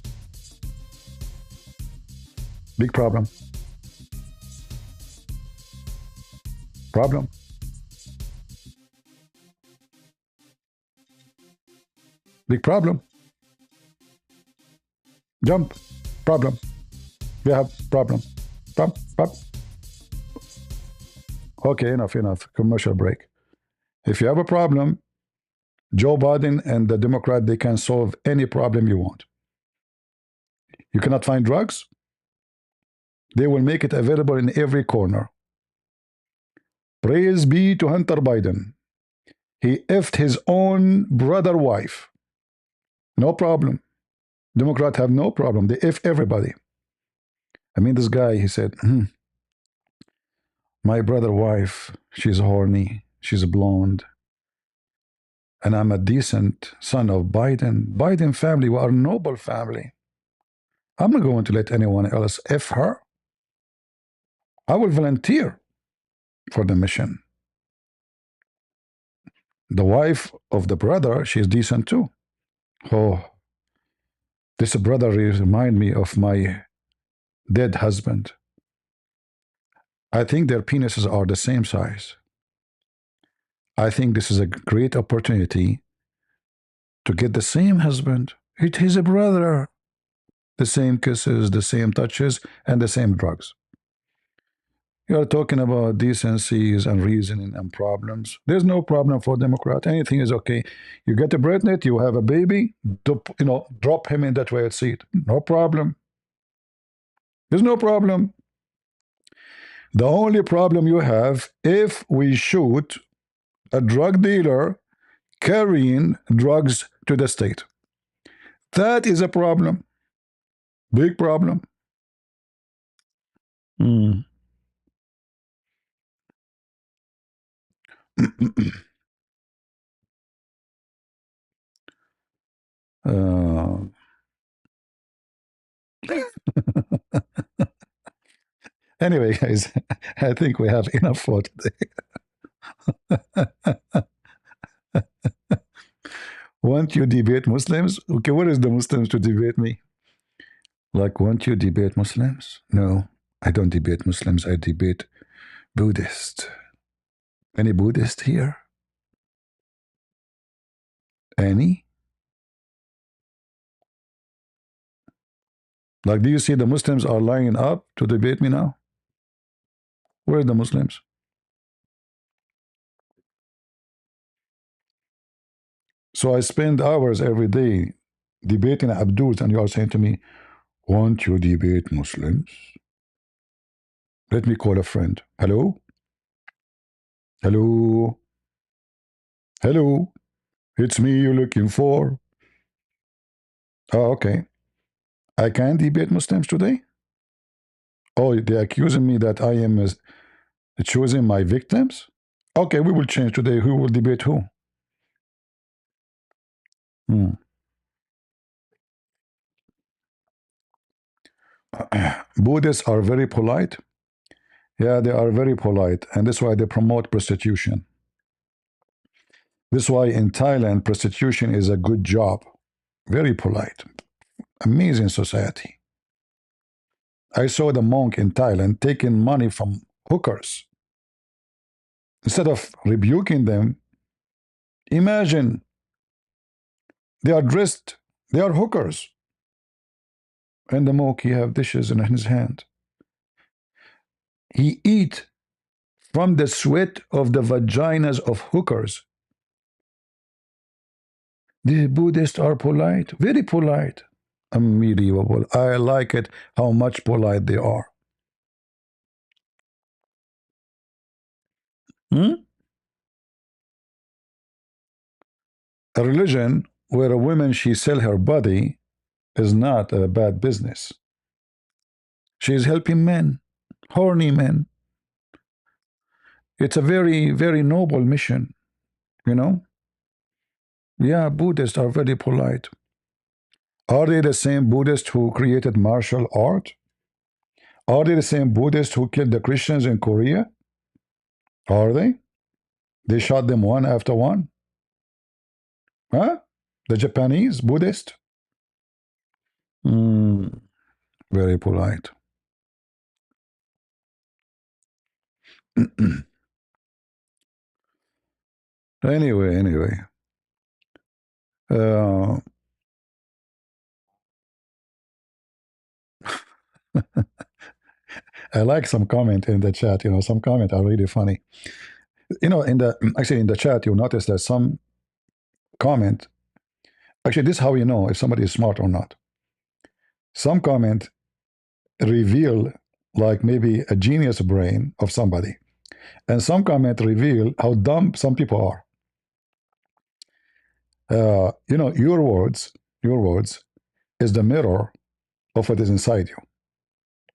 Big problem. Problem. Big problem. Jump. Problem. We have problem. Pop, pop. Okay, enough. Commercial break. If you have a problem, Joe Biden and the Democrat, they can solve any problem you want. You cannot find drugs? They will make it available in every corner. Praise be to Hunter Biden. He effed his own brother wife. No problem. Democrats have no problem. They F everybody. I mean, this guy, he said, my brother wife, she's horny, she's blonde, and I'm a decent son of Biden. Biden family, we are a noble family. I'm not going to let anyone else F her. I will volunteer for the mission. The wife of the brother, she's decent too. Oh, this brother reminds me of my dead husband. I think their penises are the same size. I think this is a great opportunity to get the same husband. He's a brother. The same kisses, the same touches, and the same drugs. You are talking about decencies and reasoning and problems. There's no problem for Democrat. Anything is okay. You get a pregnant, you have a baby, drop him in that toilet seat. No problem. There's no problem. The only problem you have if we shoot a drug dealer carrying drugs to the state. That is a problem. Big problem. Anyway, guys, I think we have enough for today. Want you debate Muslims? Okay, what is the Muslims to debate me? Like, want you debate Muslims? No, I don't debate Muslims. I debate Buddhists. Any Buddhist here? Any? Like, do you see the Muslims are lining up to debate me now? Where are the Muslims? So I spend hours every day debating Abdul, and you are saying to me, won't you debate Muslims? Let me call a friend. Hello? Hello? Hello? It's me you're looking for. Oh, okay. I can't debate Muslims today? Oh, they're accusing me that I am choosing my victims? Okay, we will change today. Who will debate who? Hmm. Buddhists are very polite. Yeah, they are very polite, and that's why they promote prostitution. This is why in Thailand, prostitution is a good job. Very polite. Amazing society. I saw the monk in Thailand taking money from hookers. Instead of rebuking them, imagine they are dressed, they are hookers. And the monk, he have dishes in his hand. He eat from the sweat of the vaginas of hookers. The Buddhists are polite, very polite. Unbelievable. I like it how much polite they are. Hmm? A religion where a woman she sell her body is not a bad business. She is helping men, horny men. It's a very, very noble mission, you know? Yeah, Buddhists are very polite. Are they the same Buddhists who created martial art? Are they the same Buddhists who killed the Christians in Korea? Are they? They shot them one after one? Huh? The Japanese Buddhist? Very polite. Anyway. Uh, I like some comment in the chat. Some comment are really funny. Actually in the chat, you'll notice that some comment. Actually, this is how you know if somebody is smart or not. Some comment reveal like maybe a genius brain of somebody, and some comment reveal how dumb some people are. Your words is the mirror of what is inside you.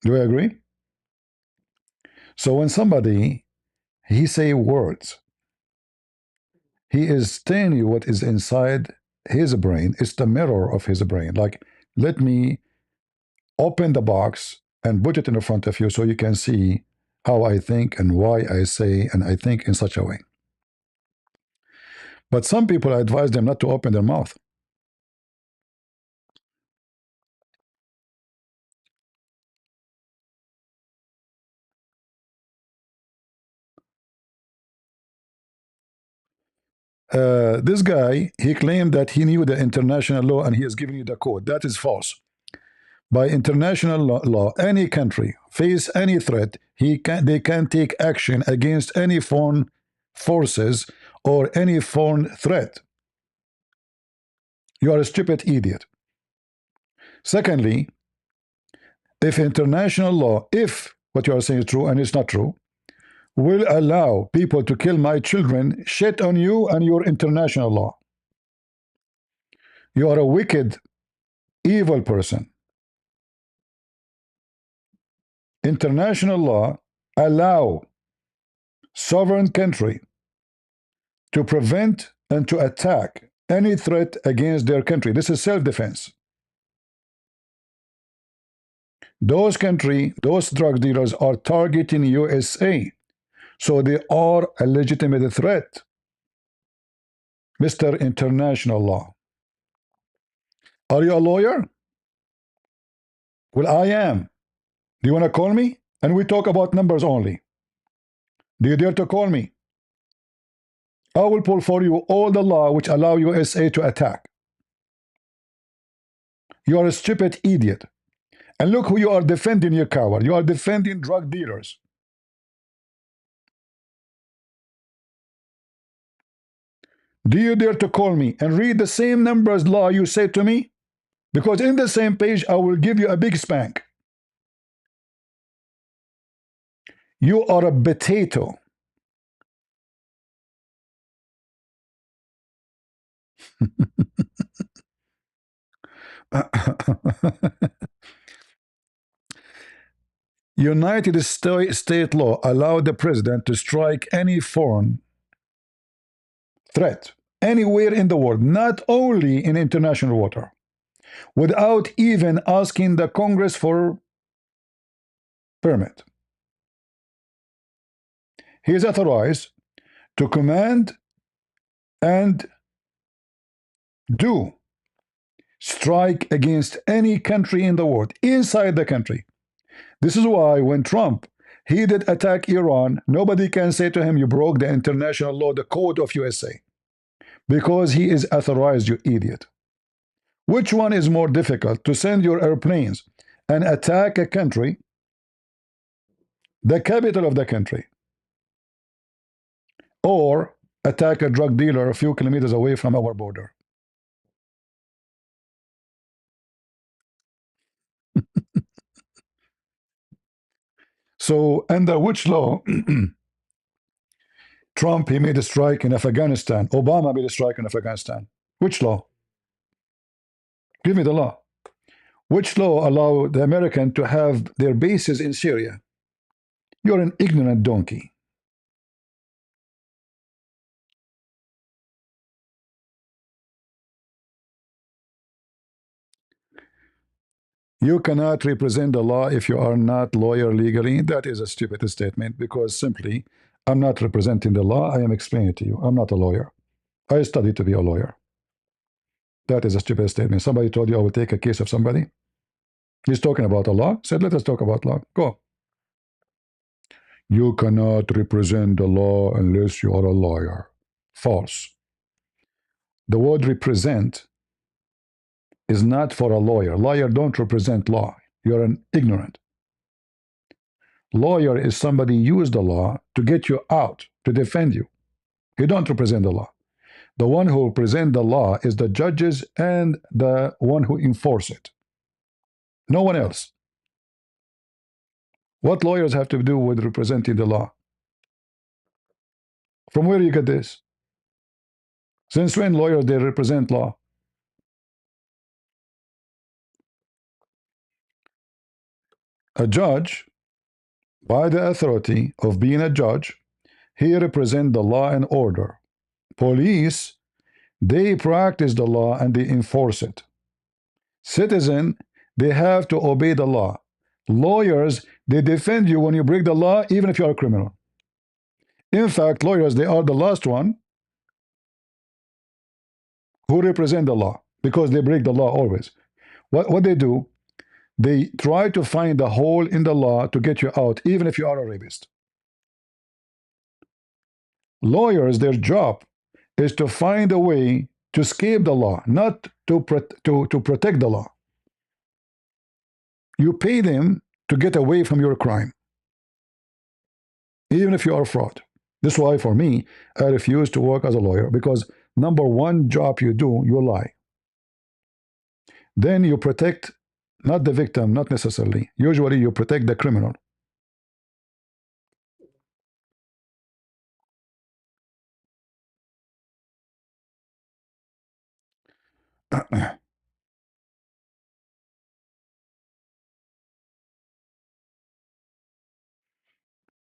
Do you agree? So when somebody he say words, he is telling you what is inside his brain. It's the mirror of his brain. Like, let me open the box and put it in front of you so you can see how I think and why I say and I think in such a way. But some people, I advise them not to open their mouth. This guy, he claimed that he knew the international law and he has given you the code. That is false. By international law, any country face any threat, they can take action against any foreign forces or any foreign threat. You are a stupid idiot. Secondly, if international law, if what you are saying is true and it's not true, will allow people to kill my children, shit on you and your international law. You are a wicked, evil person. International law allow sovereign country to prevent and to attack any threat against their country. This is self-defense. Those drug dealers are targeting USA. So they are a legitimate threat. Mr. International Law. Are you a lawyer? Well, I am. Do you want to call me? And we talk about numbers only. Do you dare to call me? I will pull for you all the law which allow USA to attack. You are a stupid idiot. And look who you are defending, you coward. You are defending drug dealers. Do you dare to call me and read the same numbers law you say to me? Because in the same page, I will give you a big spank. You are a potato. United States law allowed the president to strike any foreign threat anywhere in the world, not only in international water, without even asking the Congress for permit. He is authorized to command and do strike against any country in the world, inside the country. This is why when Trump, he did attack Iran, nobody can say to him, you broke the international law, the code of USA. Because he is authorized, you idiot. Which one is more difficult, to send your airplanes and attack a country, the capital of the country, or attack a drug dealer a few kilometers away from our border? So under which law Trump, he made a strike in Afghanistan, Obama made a strike in Afghanistan? Which law? Give me the law. Which law allow the American to have their bases in Syria? You're an ignorant donkey. You cannot represent the law if you are not lawyer legally. That is a stupid statement, because simply, I'm not representing the law. I am explaining it to you. I'm not a lawyer. I studied to be a lawyer. That is a stupid statement. Somebody told you I will take a case of somebody. He's talking about a law. Said, let us talk about law. Go. You cannot represent the law unless you are a lawyer. False. The word represent is not for a lawyer. Lawyer don't represent law. You're an ignorant. Lawyer is somebody use the law to get you out, to defend you. You don't represent the law. The one who represent the law is the judges and the one who enforce it. No one else. What lawyers have to do with representing the law? From where you get this? Since when lawyers, they represent law? A judge, by the authority of being a judge, he represents the law and order. Police, they practice the law and they enforce it. Citizen, they have to obey the law. Lawyers, they defend you when you break the law, even if you are a criminal. In fact, lawyers, they are the last one who represent the law, because they break the law always. What they do, they try to find a hole in the law to get you out, even if you are a rapist. Lawyers, their job is to find a way to escape the law, not to protect the law. You pay them to get away from your crime, even if you are a fraud. This is why, for me, I refuse to work as a lawyer, because number one job you do, you lie. Then you protect not the victim, not necessarily. Usually you protect the criminal.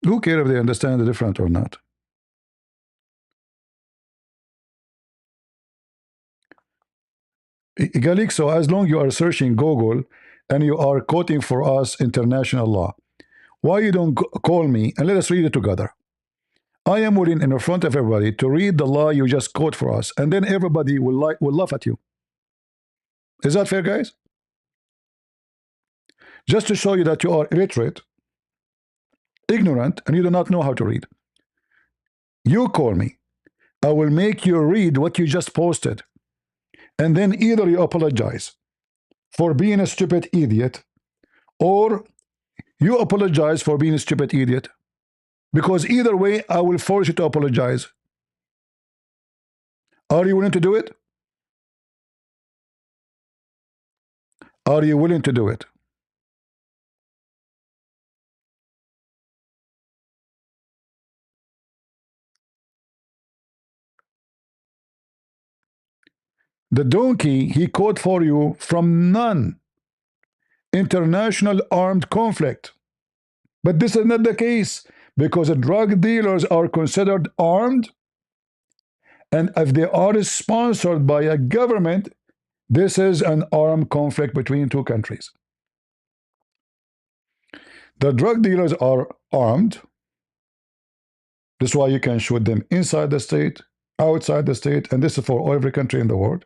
Who cares if they understand the difference or not? Galik, so as long you are searching Google and you are quoting for us international law, why you don't call me and let us read it together? I am willing in front of everybody to read the law you just quote for us, and then everybody will laugh at you. Is that fair, guys? Just to show you that you are illiterate, ignorant, and you do not know how to read. You call me. I will make you read what you just posted. And then either you apologize for being a stupid idiot, or you apologize for being a stupid idiot. Because either way, I will force you to apologize. Are you willing to do it? Are you willing to do it? The donkey he quote for you from none international armed conflict. But this is not the case because the drug dealers are considered armed, and if they are sponsored by a government, this is an armed conflict between two countries. The drug dealers are armed. That's why you can shoot them inside the state, outside the state, and this is for every country in the world.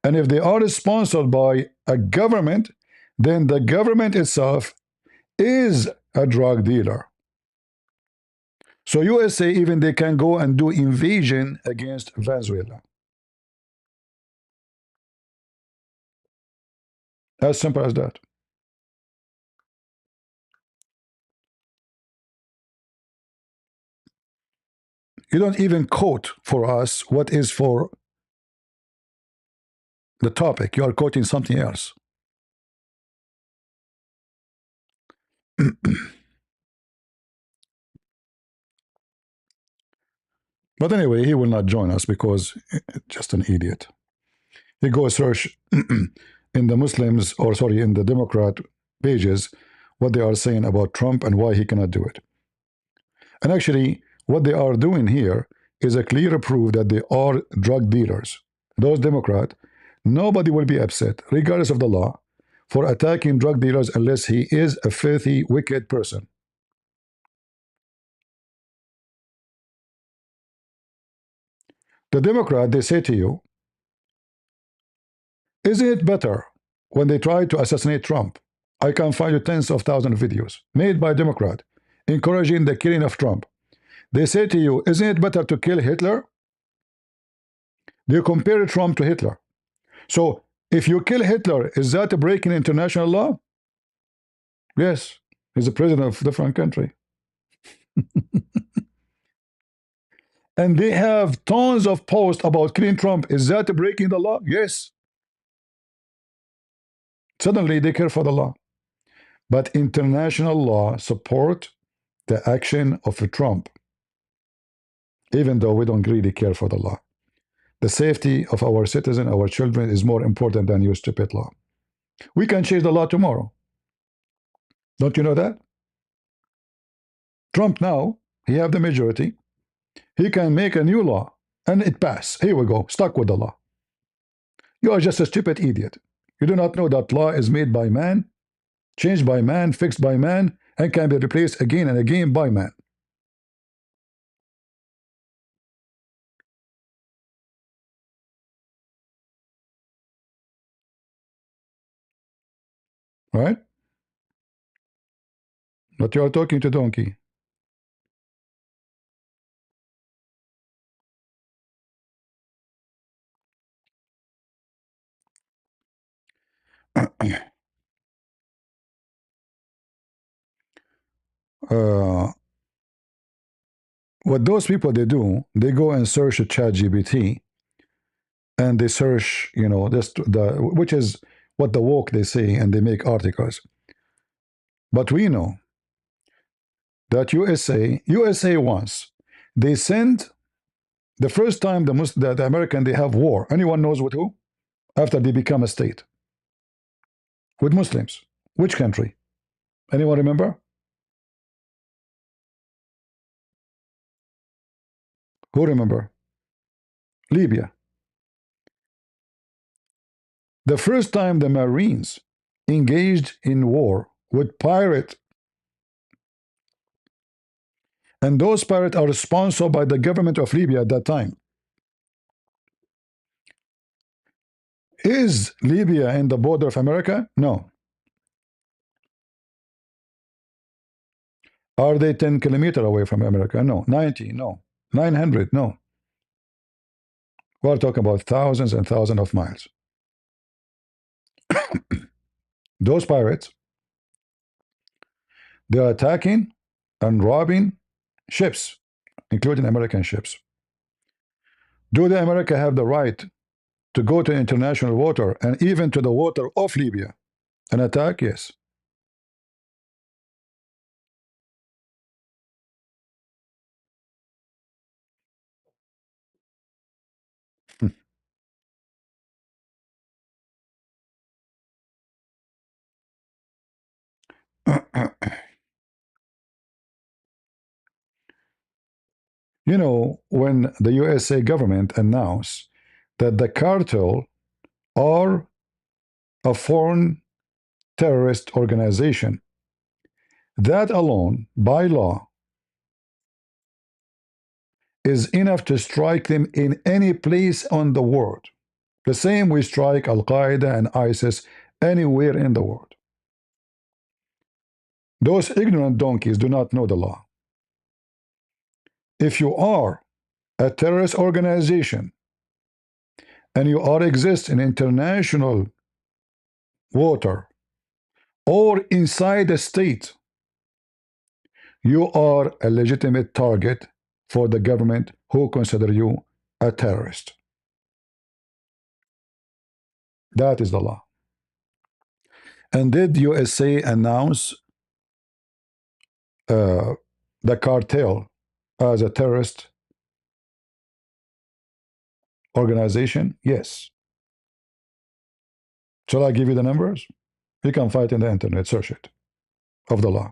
And if they are sponsored by a government, then the government itself is a drug dealer. So USA, even they can go and do invasion against Venezuela. As simple as that. You don't even quote for us what is for the topic. You are quoting something else. But anyway, he will not join us because just an idiot. He goes search in the Muslims, or sorry, in the Democrat pages, what they are saying about Trump and why he cannot do it. And actually, what they are doing here is a clear proof that they are drug dealers. Those Democrats, nobody will be upset, regardless of the law, for attacking drug dealers unless he is a filthy, wicked person. The Democrat, they say to you, isn't it better when they try to assassinate Trump? I can find you tens of thousands of videos made by Democrat encouraging the killing of Trump. They say to you, isn't it better to kill Hitler? They compare Trump to Hitler. So if you kill Hitler, is that breaking international law? Yes, he's the president of a different country. And they have tons of posts about killing Trump. Is that breaking the law? Yes. Suddenly they care for the law. But international law support the action of Trump, even though we don't really care for the law. The safety of our citizens, our children, is more important than your stupid law. We can change the law tomorrow. Don't you know that? Trump now, he have the majority. He can make a new law and it pass. Here we go, stuck with the law. You are just a stupid idiot. You do not know that law is made by man, changed by man, fixed by man, and can be replaced again and again by man. Right? But you are talking to donkey. What those people they do, they go and search a ChatGPT, and they search, this which is what the woke they say, and they make articles. But we know that USA once they sent the first time the American they have war. Anyone knows with who? After they become a state, with Muslims. Which country? Anyone remember? Who remember? Libya. The first time the Marines engaged in war with pirates, and those pirates are sponsored by the government of Libya at that time. Is Libya in the border of America? No. Are they 10 kilometers away from America? No. 90? No. 900? No. We're talking about thousands and thousands of miles. Those pirates, they are attacking and robbing ships, including American ships. Do the America have the right to go to international water and even to the water of Libya and attack? Yes. You know, when the USA government announced that the cartel are a foreign terrorist organization, that alone, by law, is enough to strike them in any place on the world. The same we strike Al Qaeda and ISIS anywhere in the world. Those ignorant donkeys do not know the law. If you are a terrorist organization and you are exist in international water or inside a state, you are a legitimate target for the government who consider you a terrorist. That is the law. And did USA announce the cartel as a terrorist organization? Yes. Shall I give you the numbers? You can find it in the internet, search it, of the law.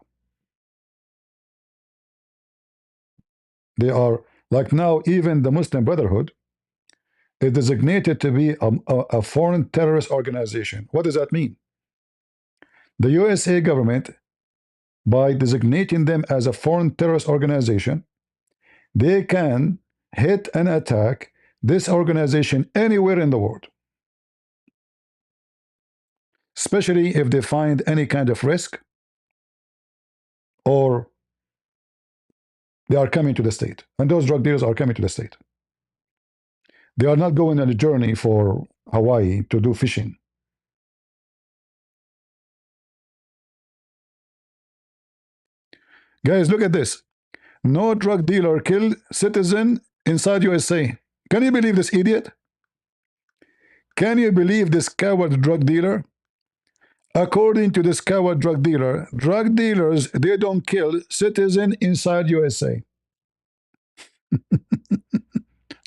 They are, like now, even the Muslim Brotherhood is designated to be a foreign terrorist organization. What does that mean? The USA government, by designating them as a foreign terrorist organization, they can hit and attack this organization anywhere in the world, especially if they find any kind of risk or they are coming to the state. And those drug dealers are coming to the state. They are not going on a journey for Hawaii to do fishing. Guys, look at this. No drug dealer killed citizen inside USA. Can you believe this idiot? Can you believe this coward drug dealer? According to this coward drug dealers, they don't kill citizen inside USA.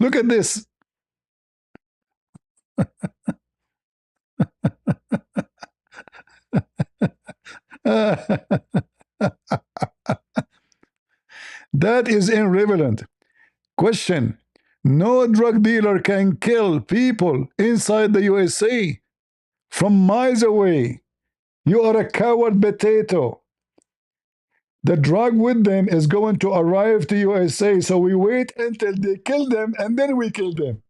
Look at this. That is irrelevant. Question. No drug dealer can kill people inside the USA from miles away. You are a coward potato. The drug with them is going to arrive to USA, so we wait until they kill them and then we kill them.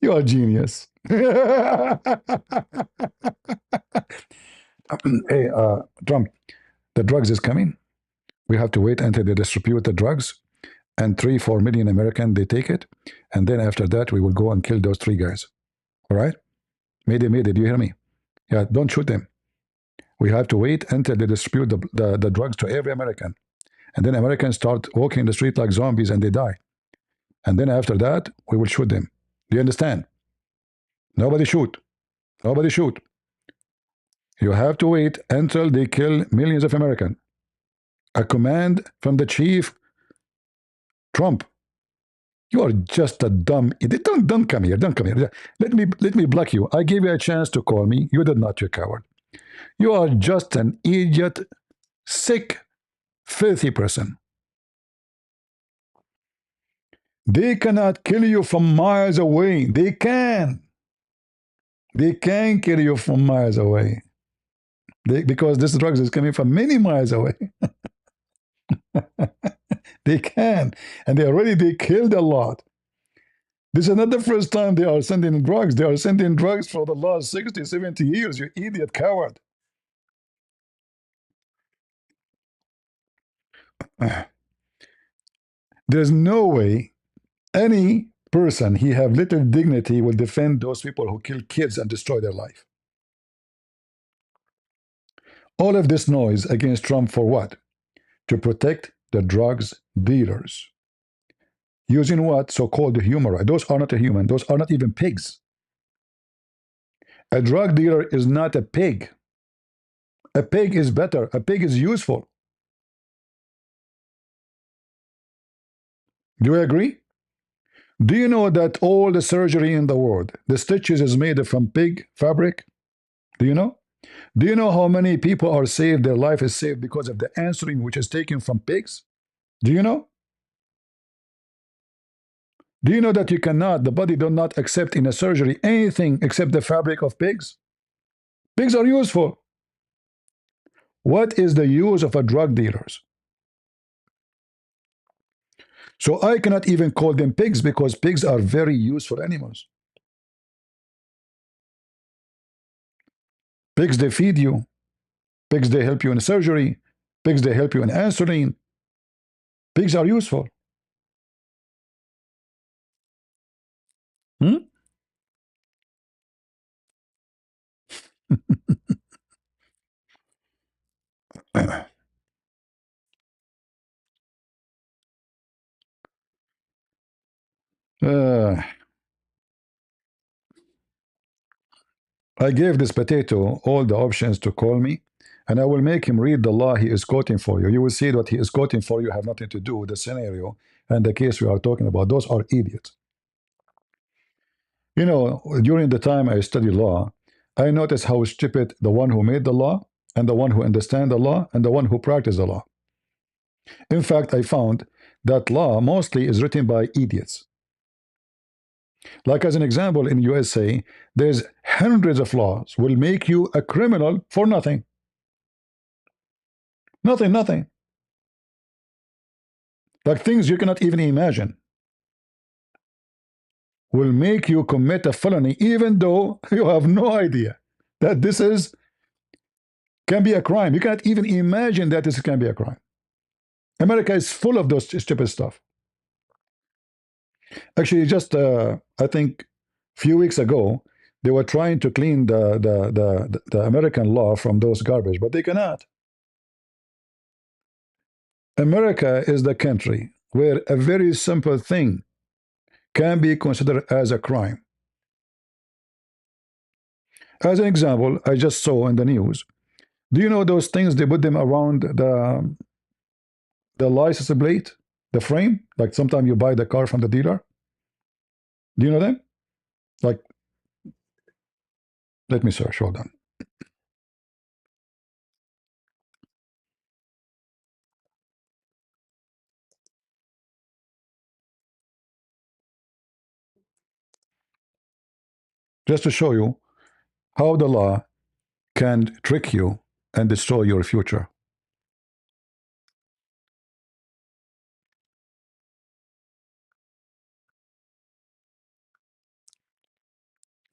You are genius. Hey, Trump, the drugs is coming. We have to wait until they distribute the drugs, and 3-4 million Americans, they take it, and then after that, we will go and kill those 3 guys. All right? Mayday, do you hear me? Yeah, don't shoot them. We have to wait until they distribute the drugs to every American. And then Americans start walking in the street like zombies and they die. And then after that, we will shoot them. Do you understand? Nobody shoot. Nobody shoot. You have to wait until they kill millions of Americans. A command from the chief, Trump. You are just a dumb idiot. Don't come here. Don't come here. Let me block you. I gave you a chance to call me. You did not, you coward. You are just an idiot, sick, filthy person. They cannot kill you from miles away. They can. They can kill you from miles away. Because this drugs is coming from many miles away. They can. And they killed a lot. This is not the first time they are sending drugs. They are sending drugs for the last 60, 70 years, you idiot coward. There's no way any person he have little dignity will defend those people who kill kids and destroy their life. All of this noise against Trump for what? To protect the drugs dealers. using what? So-called human. Those are not a human. Those are not even pigs. A drug dealer is not a pig. A pig is better. A pig is useful. Do you agree? Do you know that all the surgery in the world, the stitches is made from pig fabric? Do you know? Do you know how many people are saved, their life is saved because of the answering which is taken from pigs? Do you know? Do you know that you cannot, the body does not accept in a surgery anything except the fabric of pigs? Pigs are useful. What is the use of a drug dealers? So I cannot even call them pigs because pigs are very useful animals. Pigs, they feed you. Pigs, they help you in surgery. Pigs, they help you in answering. Pigs are useful. Hmm? uh, I gave this potato all the options to call me, and I will make him read the law he is quoting for you. You will see what he is quoting for you have nothing to do with the scenario and the case we are talking about. Those are idiots. You know, during the time I studied law, I noticed how stupid the one who made the law, and the one who understands the law, and the one who practices the law. In fact, I found that law mostly is written by idiots. Like as an example, in USA, there's hundreds of laws will make you a criminal for nothing. Nothing, nothing. Like things you cannot even imagine will make you commit a felony even though you have no idea that this is can be a crime. You cannot even imagine that this can be a crime. America is full of those stupid stuff. Actually, just I think a few weeks ago, they were trying to clean the American law from those garbage, but they cannot. America is the country where a very simple thing can be considered as a crime. As an example, I just saw in the news. Do you know those things they put them around the license plate, the frame? Like sometimes you buy the car from the dealer. Do you know them? Like, let me search. Hold on. Just to show you how the law can trick you and destroy your future.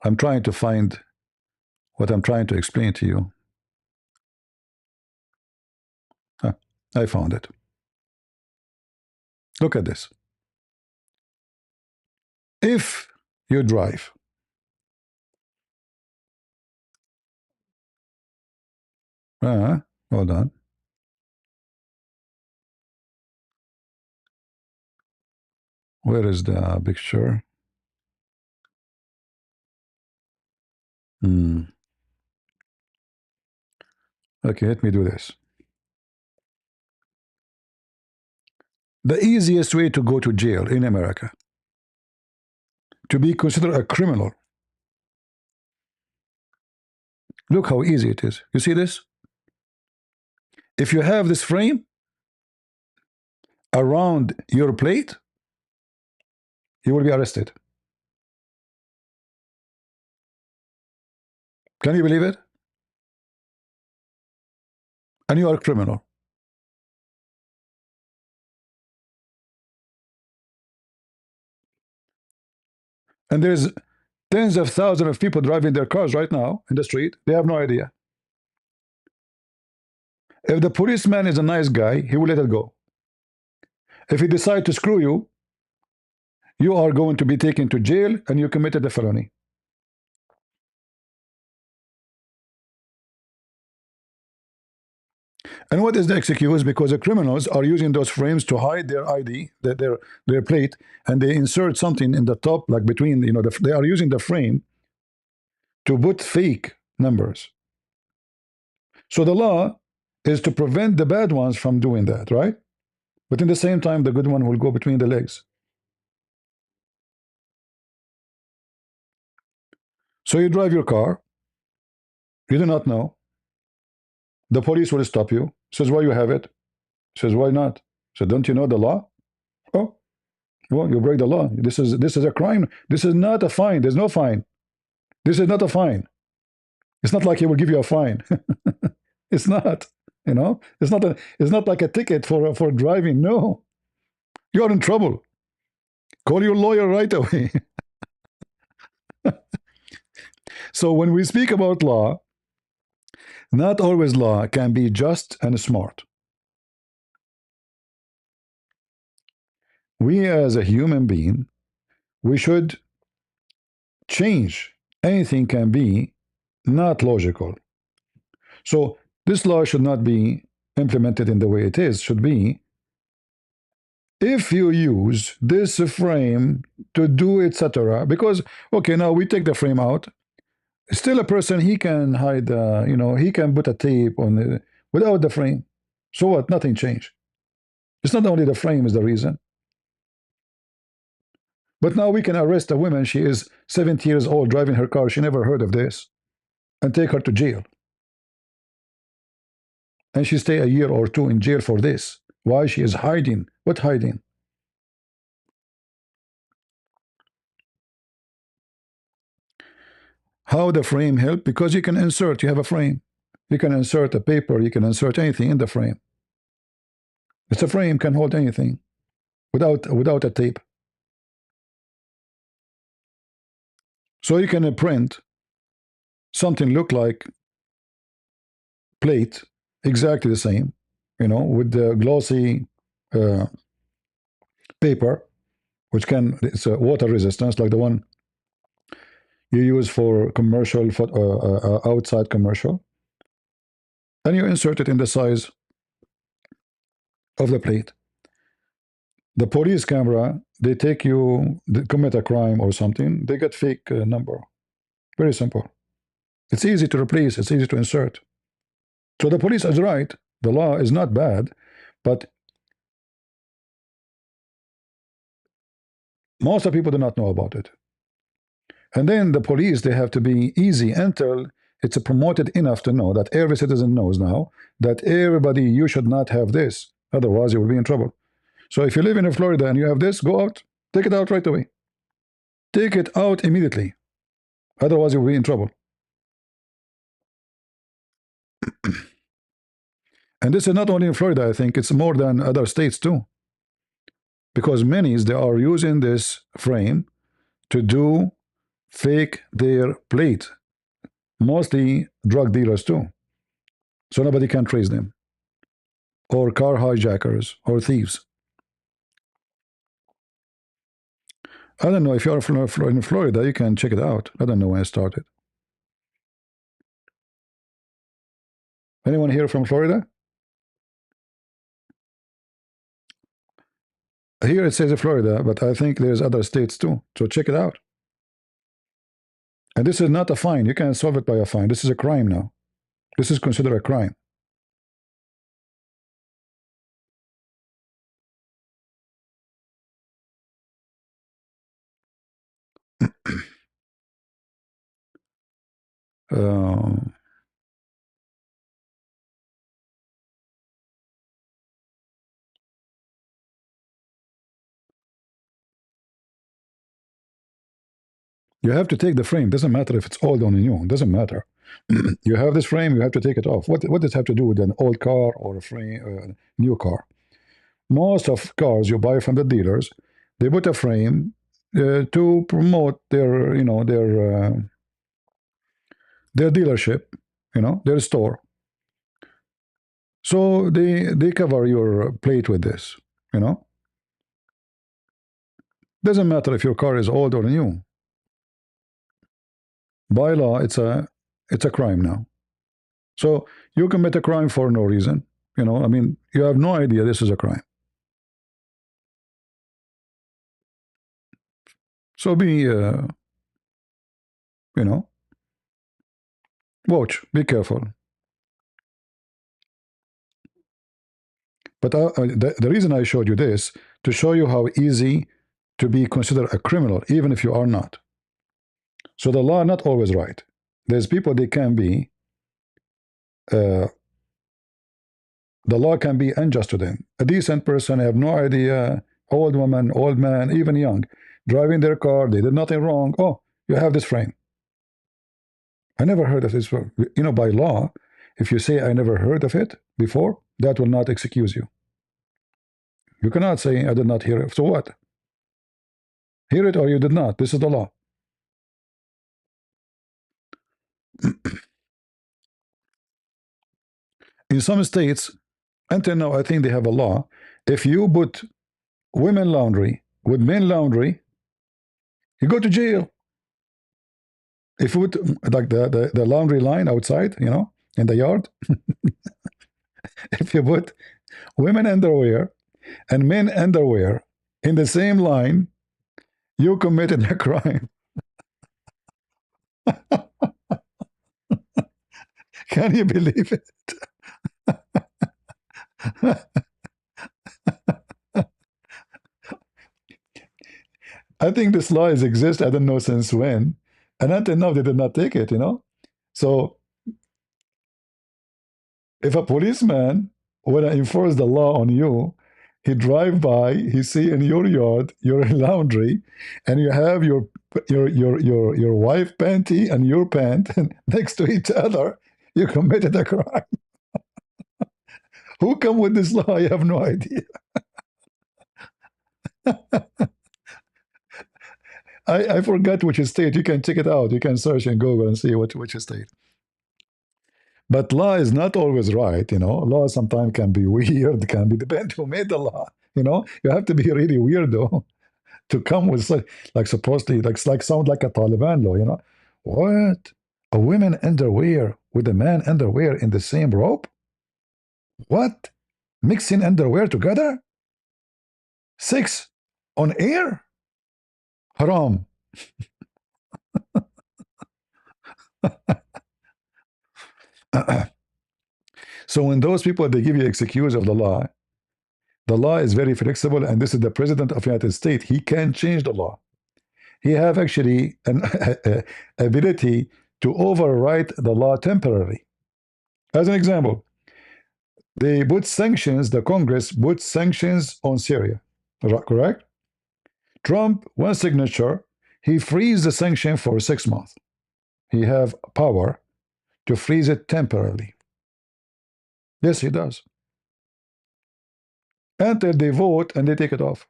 I'm trying to find what I'm trying to explain to you. Huh, I found it. Look at this. If you drive hold on. Where is the picture? Okay, let me do this. The easiest way to go to jail in America, to be considered a criminal. Look how easy it is. You see this? If you have this frame around your plate, you will be arrested. Can you believe it? And you are a criminal. And there's tens of thousands of people driving their cars right now in the street. They have no idea. If the policeman is a nice guy, he will let it go. If he decides to screw you, you are going to be taken to jail and you committed a felony. And what is the excuse? Because the criminals are using those frames to hide their ID, their plate, and they insert something in the top, like between, they are using the frame to put fake numbers. So the law is to prevent the bad ones from doing that, right? But in the same time, the good one will go between the legs. So you drive your car, you do not know. The police will stop you. Says, why you have it? Says, why not? So don't you know the law? Oh, well, you break the law. This is a crime. This is not a fine. There's no fine. This is not a fine. It's not like he will give you a fine. It's not. It's not like a ticket for driving. No, you're in trouble. Call your lawyer right away. So when we speak about law, not always law can be just and smart. We as a human being, we should change. Anything can be not logical. So this law should not be implemented in the way it is. Should be, if you use this frame to do etc. Because, okay, now we take the frame out. Still a person, he can hide, he can put a tape on it without the frame. So what? Nothing changed. It's not only the frame is the reason. But now we can arrest a woman. She is 70 years old driving her car. She never heard of this. And take her to jail. And she stay a year or two in jail for this. Why? She is hiding. What hiding? How the frame help? Because you can insert. You have a frame. You can insert a paper. You can insert anything in the frame. It's a frame, can hold anything without a tape. So you can print something look like plate, exactly the same, with the glossy paper, which it's a water resistance, like the one you use for commercial, outside commercial, and you insert it in the size of the plate. The police camera, they take you, they commit a crime or something, they get fake number. Very simple. It's easy to replace, it's easy to insert. So the police is right. The law is not bad, but most of the people do not know about it. And then the police, they have to be easy until it's promoted enough to know that every citizen knows now that everybody, you should not have this. Otherwise, you will be in trouble. So if you live in Florida and you have this, go out, take it out right away. Take it out immediately. Otherwise, you will be in trouble. And this is not only in Florida, I think it's more than other states too. Because many, they are using this frame to do fake their plate. Mostly drug dealers too. So nobody can trace them. Or car hijackers or thieves. I don't know if you're in Florida, you can check it out. I don't know when it started. Anyone here from Florida? Here it says Florida, but I think there's other states too. So check it out. And this is not a fine. You can't solve it by a fine. This is a crime now. This is considered a crime. You have to take the frame. Doesn't matter if it's old or new. Doesn't matter. You have this frame. You have to take it off. What does it have to do with an old car or a frame, new car? Most of cars you buy from the dealers, they put a frame to promote their, their dealership, their store. So they cover your plate with this, Doesn't matter if your car is old or new. By law, it's a crime now. So you commit a crime for no reason. You know, I mean, you have no idea this is a crime. So be, you know, watch, be careful. But the reason I showed you this, to show you how easy to be considered a criminal, even if you are not. So the law not always right. There's people they can be, the law can be unjust to them. A decent person, have no idea, old woman, old man, even young, driving their car, they did nothing wrong. Oh, you have this frame. I never heard of this. You know, by law, if you say I never heard of it before, that will not excuse you. You cannot say I did not hear it. So what? Hear it or you did not. This is the law. In some states, until now, I think they have a law. If you put women laundry with men laundry, you go to jail. If you put like the laundry line outside, you know, in the yard, if you put women underwear and men underwear in the same line, you committed a crime. Can you believe it? I think this law has existed, I don't know since when. And until now, they did not take it, you know? So if a policeman want to enforce the law on you, he drive by, he see in your yard, your laundry, and you have your wife panty and your pant next to each other, you committed a crime. Who come with this law? I have no idea. I forgot which state. You can check it out. You can search in Google and see which state. But law is not always right, you know. Law sometimes can be weird, can be depend who made the law. You know, you have to be really weirdo to come with such, like supposedly like sound like a Taliban law, you know. What? A women underwear with a man underwear in the same rope? What? Mixing underwear together? Sex on air? Haram. So when those people they give you excuse of the law is very flexible, and this is the president of the United States. He can change the law. He have actually an ability to overwrite the law temporarily. As an example, they put sanctions, the Congress put sanctions on Syria, correct? Trump, one signature, he frees the sanction for 6 months. He have power to freeze it temporarily. Yes, he does. Until they vote and they take it off.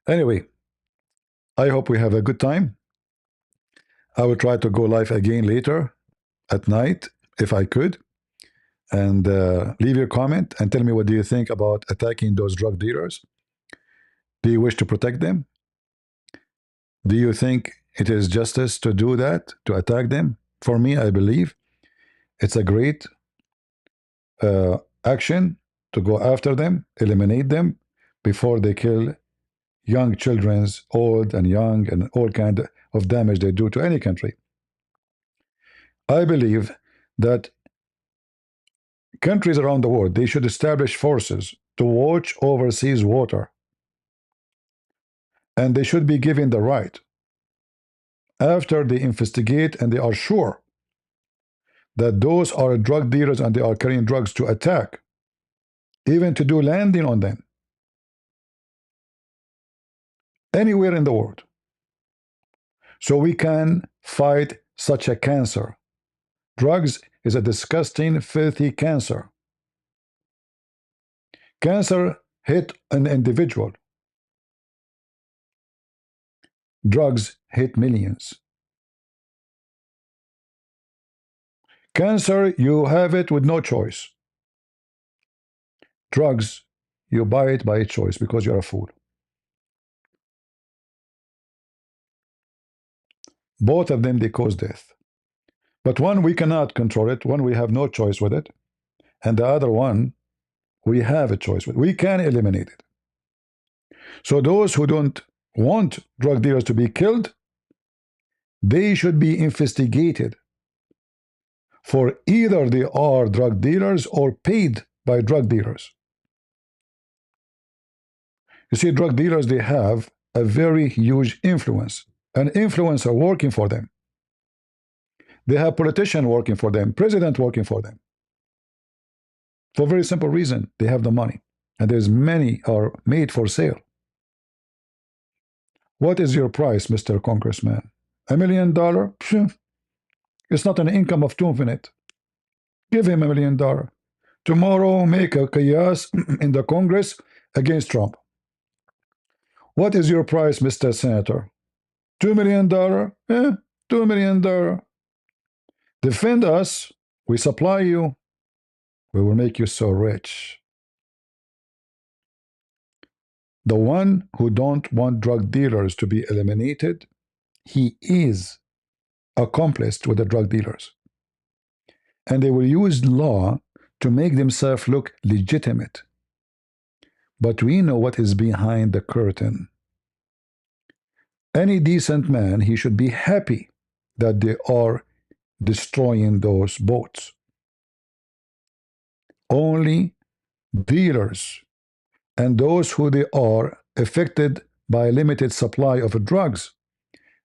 Anyway, I hope we have a good time. I will try to go live again later at night if I could. And leave your comment and tell me what do you think about attacking those drug dealers. Do you wish to protect them? Do you think it is justice to do that, to attack them? For me, I believe it's a great action to go after them, eliminate them before they kill young children's, old and young, and all kind of damage they do to any country. I believe that countries around the world, they should establish forces to watch overseas water. And they should be given the right, after they investigate and they are sure that those are drug dealers and they are carrying drugs, to attack, even to do landing on them anywhere in the world, so we can fight such a cancer. Drugs is a disgusting, filthy cancer. Cancer hit an individual. Drugs hit millions. Cancer, you have it with no choice. Drugs, you buy it by choice because you're a fool. Both of them, they cause death. But one, we cannot control it. One, we have no choice with it. And the other one, we have a choice with it. We can eliminate it. So those who don't want drug dealers to be killed, they should be investigated for either they are drug dealers or paid by drug dealers. You see, drug dealers, they have a very huge influence. An influencer working for them. They have politicians working for them, president working for them. For a very simple reason, they have the money. And there's many are made for sale. What is your price, Mr. Congressman? $1 million? Phew. It's not an income of 2 minutes. Give him $1 million. Tomorrow, make a chaos in the Congress against Trump. What is your price, Mr. Senator? $2 million? $2 million. Defend us. We supply you. We will make you so rich. The one who don't want drug dealers to be eliminated, he is accomplice with the drug dealers. And they will use law to make themselves look legitimate. But we know what is behind the curtain. Any decent man, he should be happy that they are destroying those boats. Only dealers and those who they are affected by a limited supply of drugs,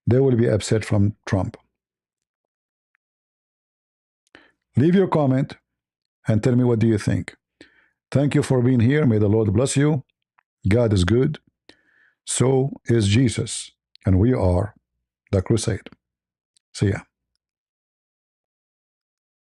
they will be upset from Trump. Leave your comment and tell me what do you think. Thank you for being here. May the Lord bless you. God is good. So is Jesus. And we are the crusade. See ya.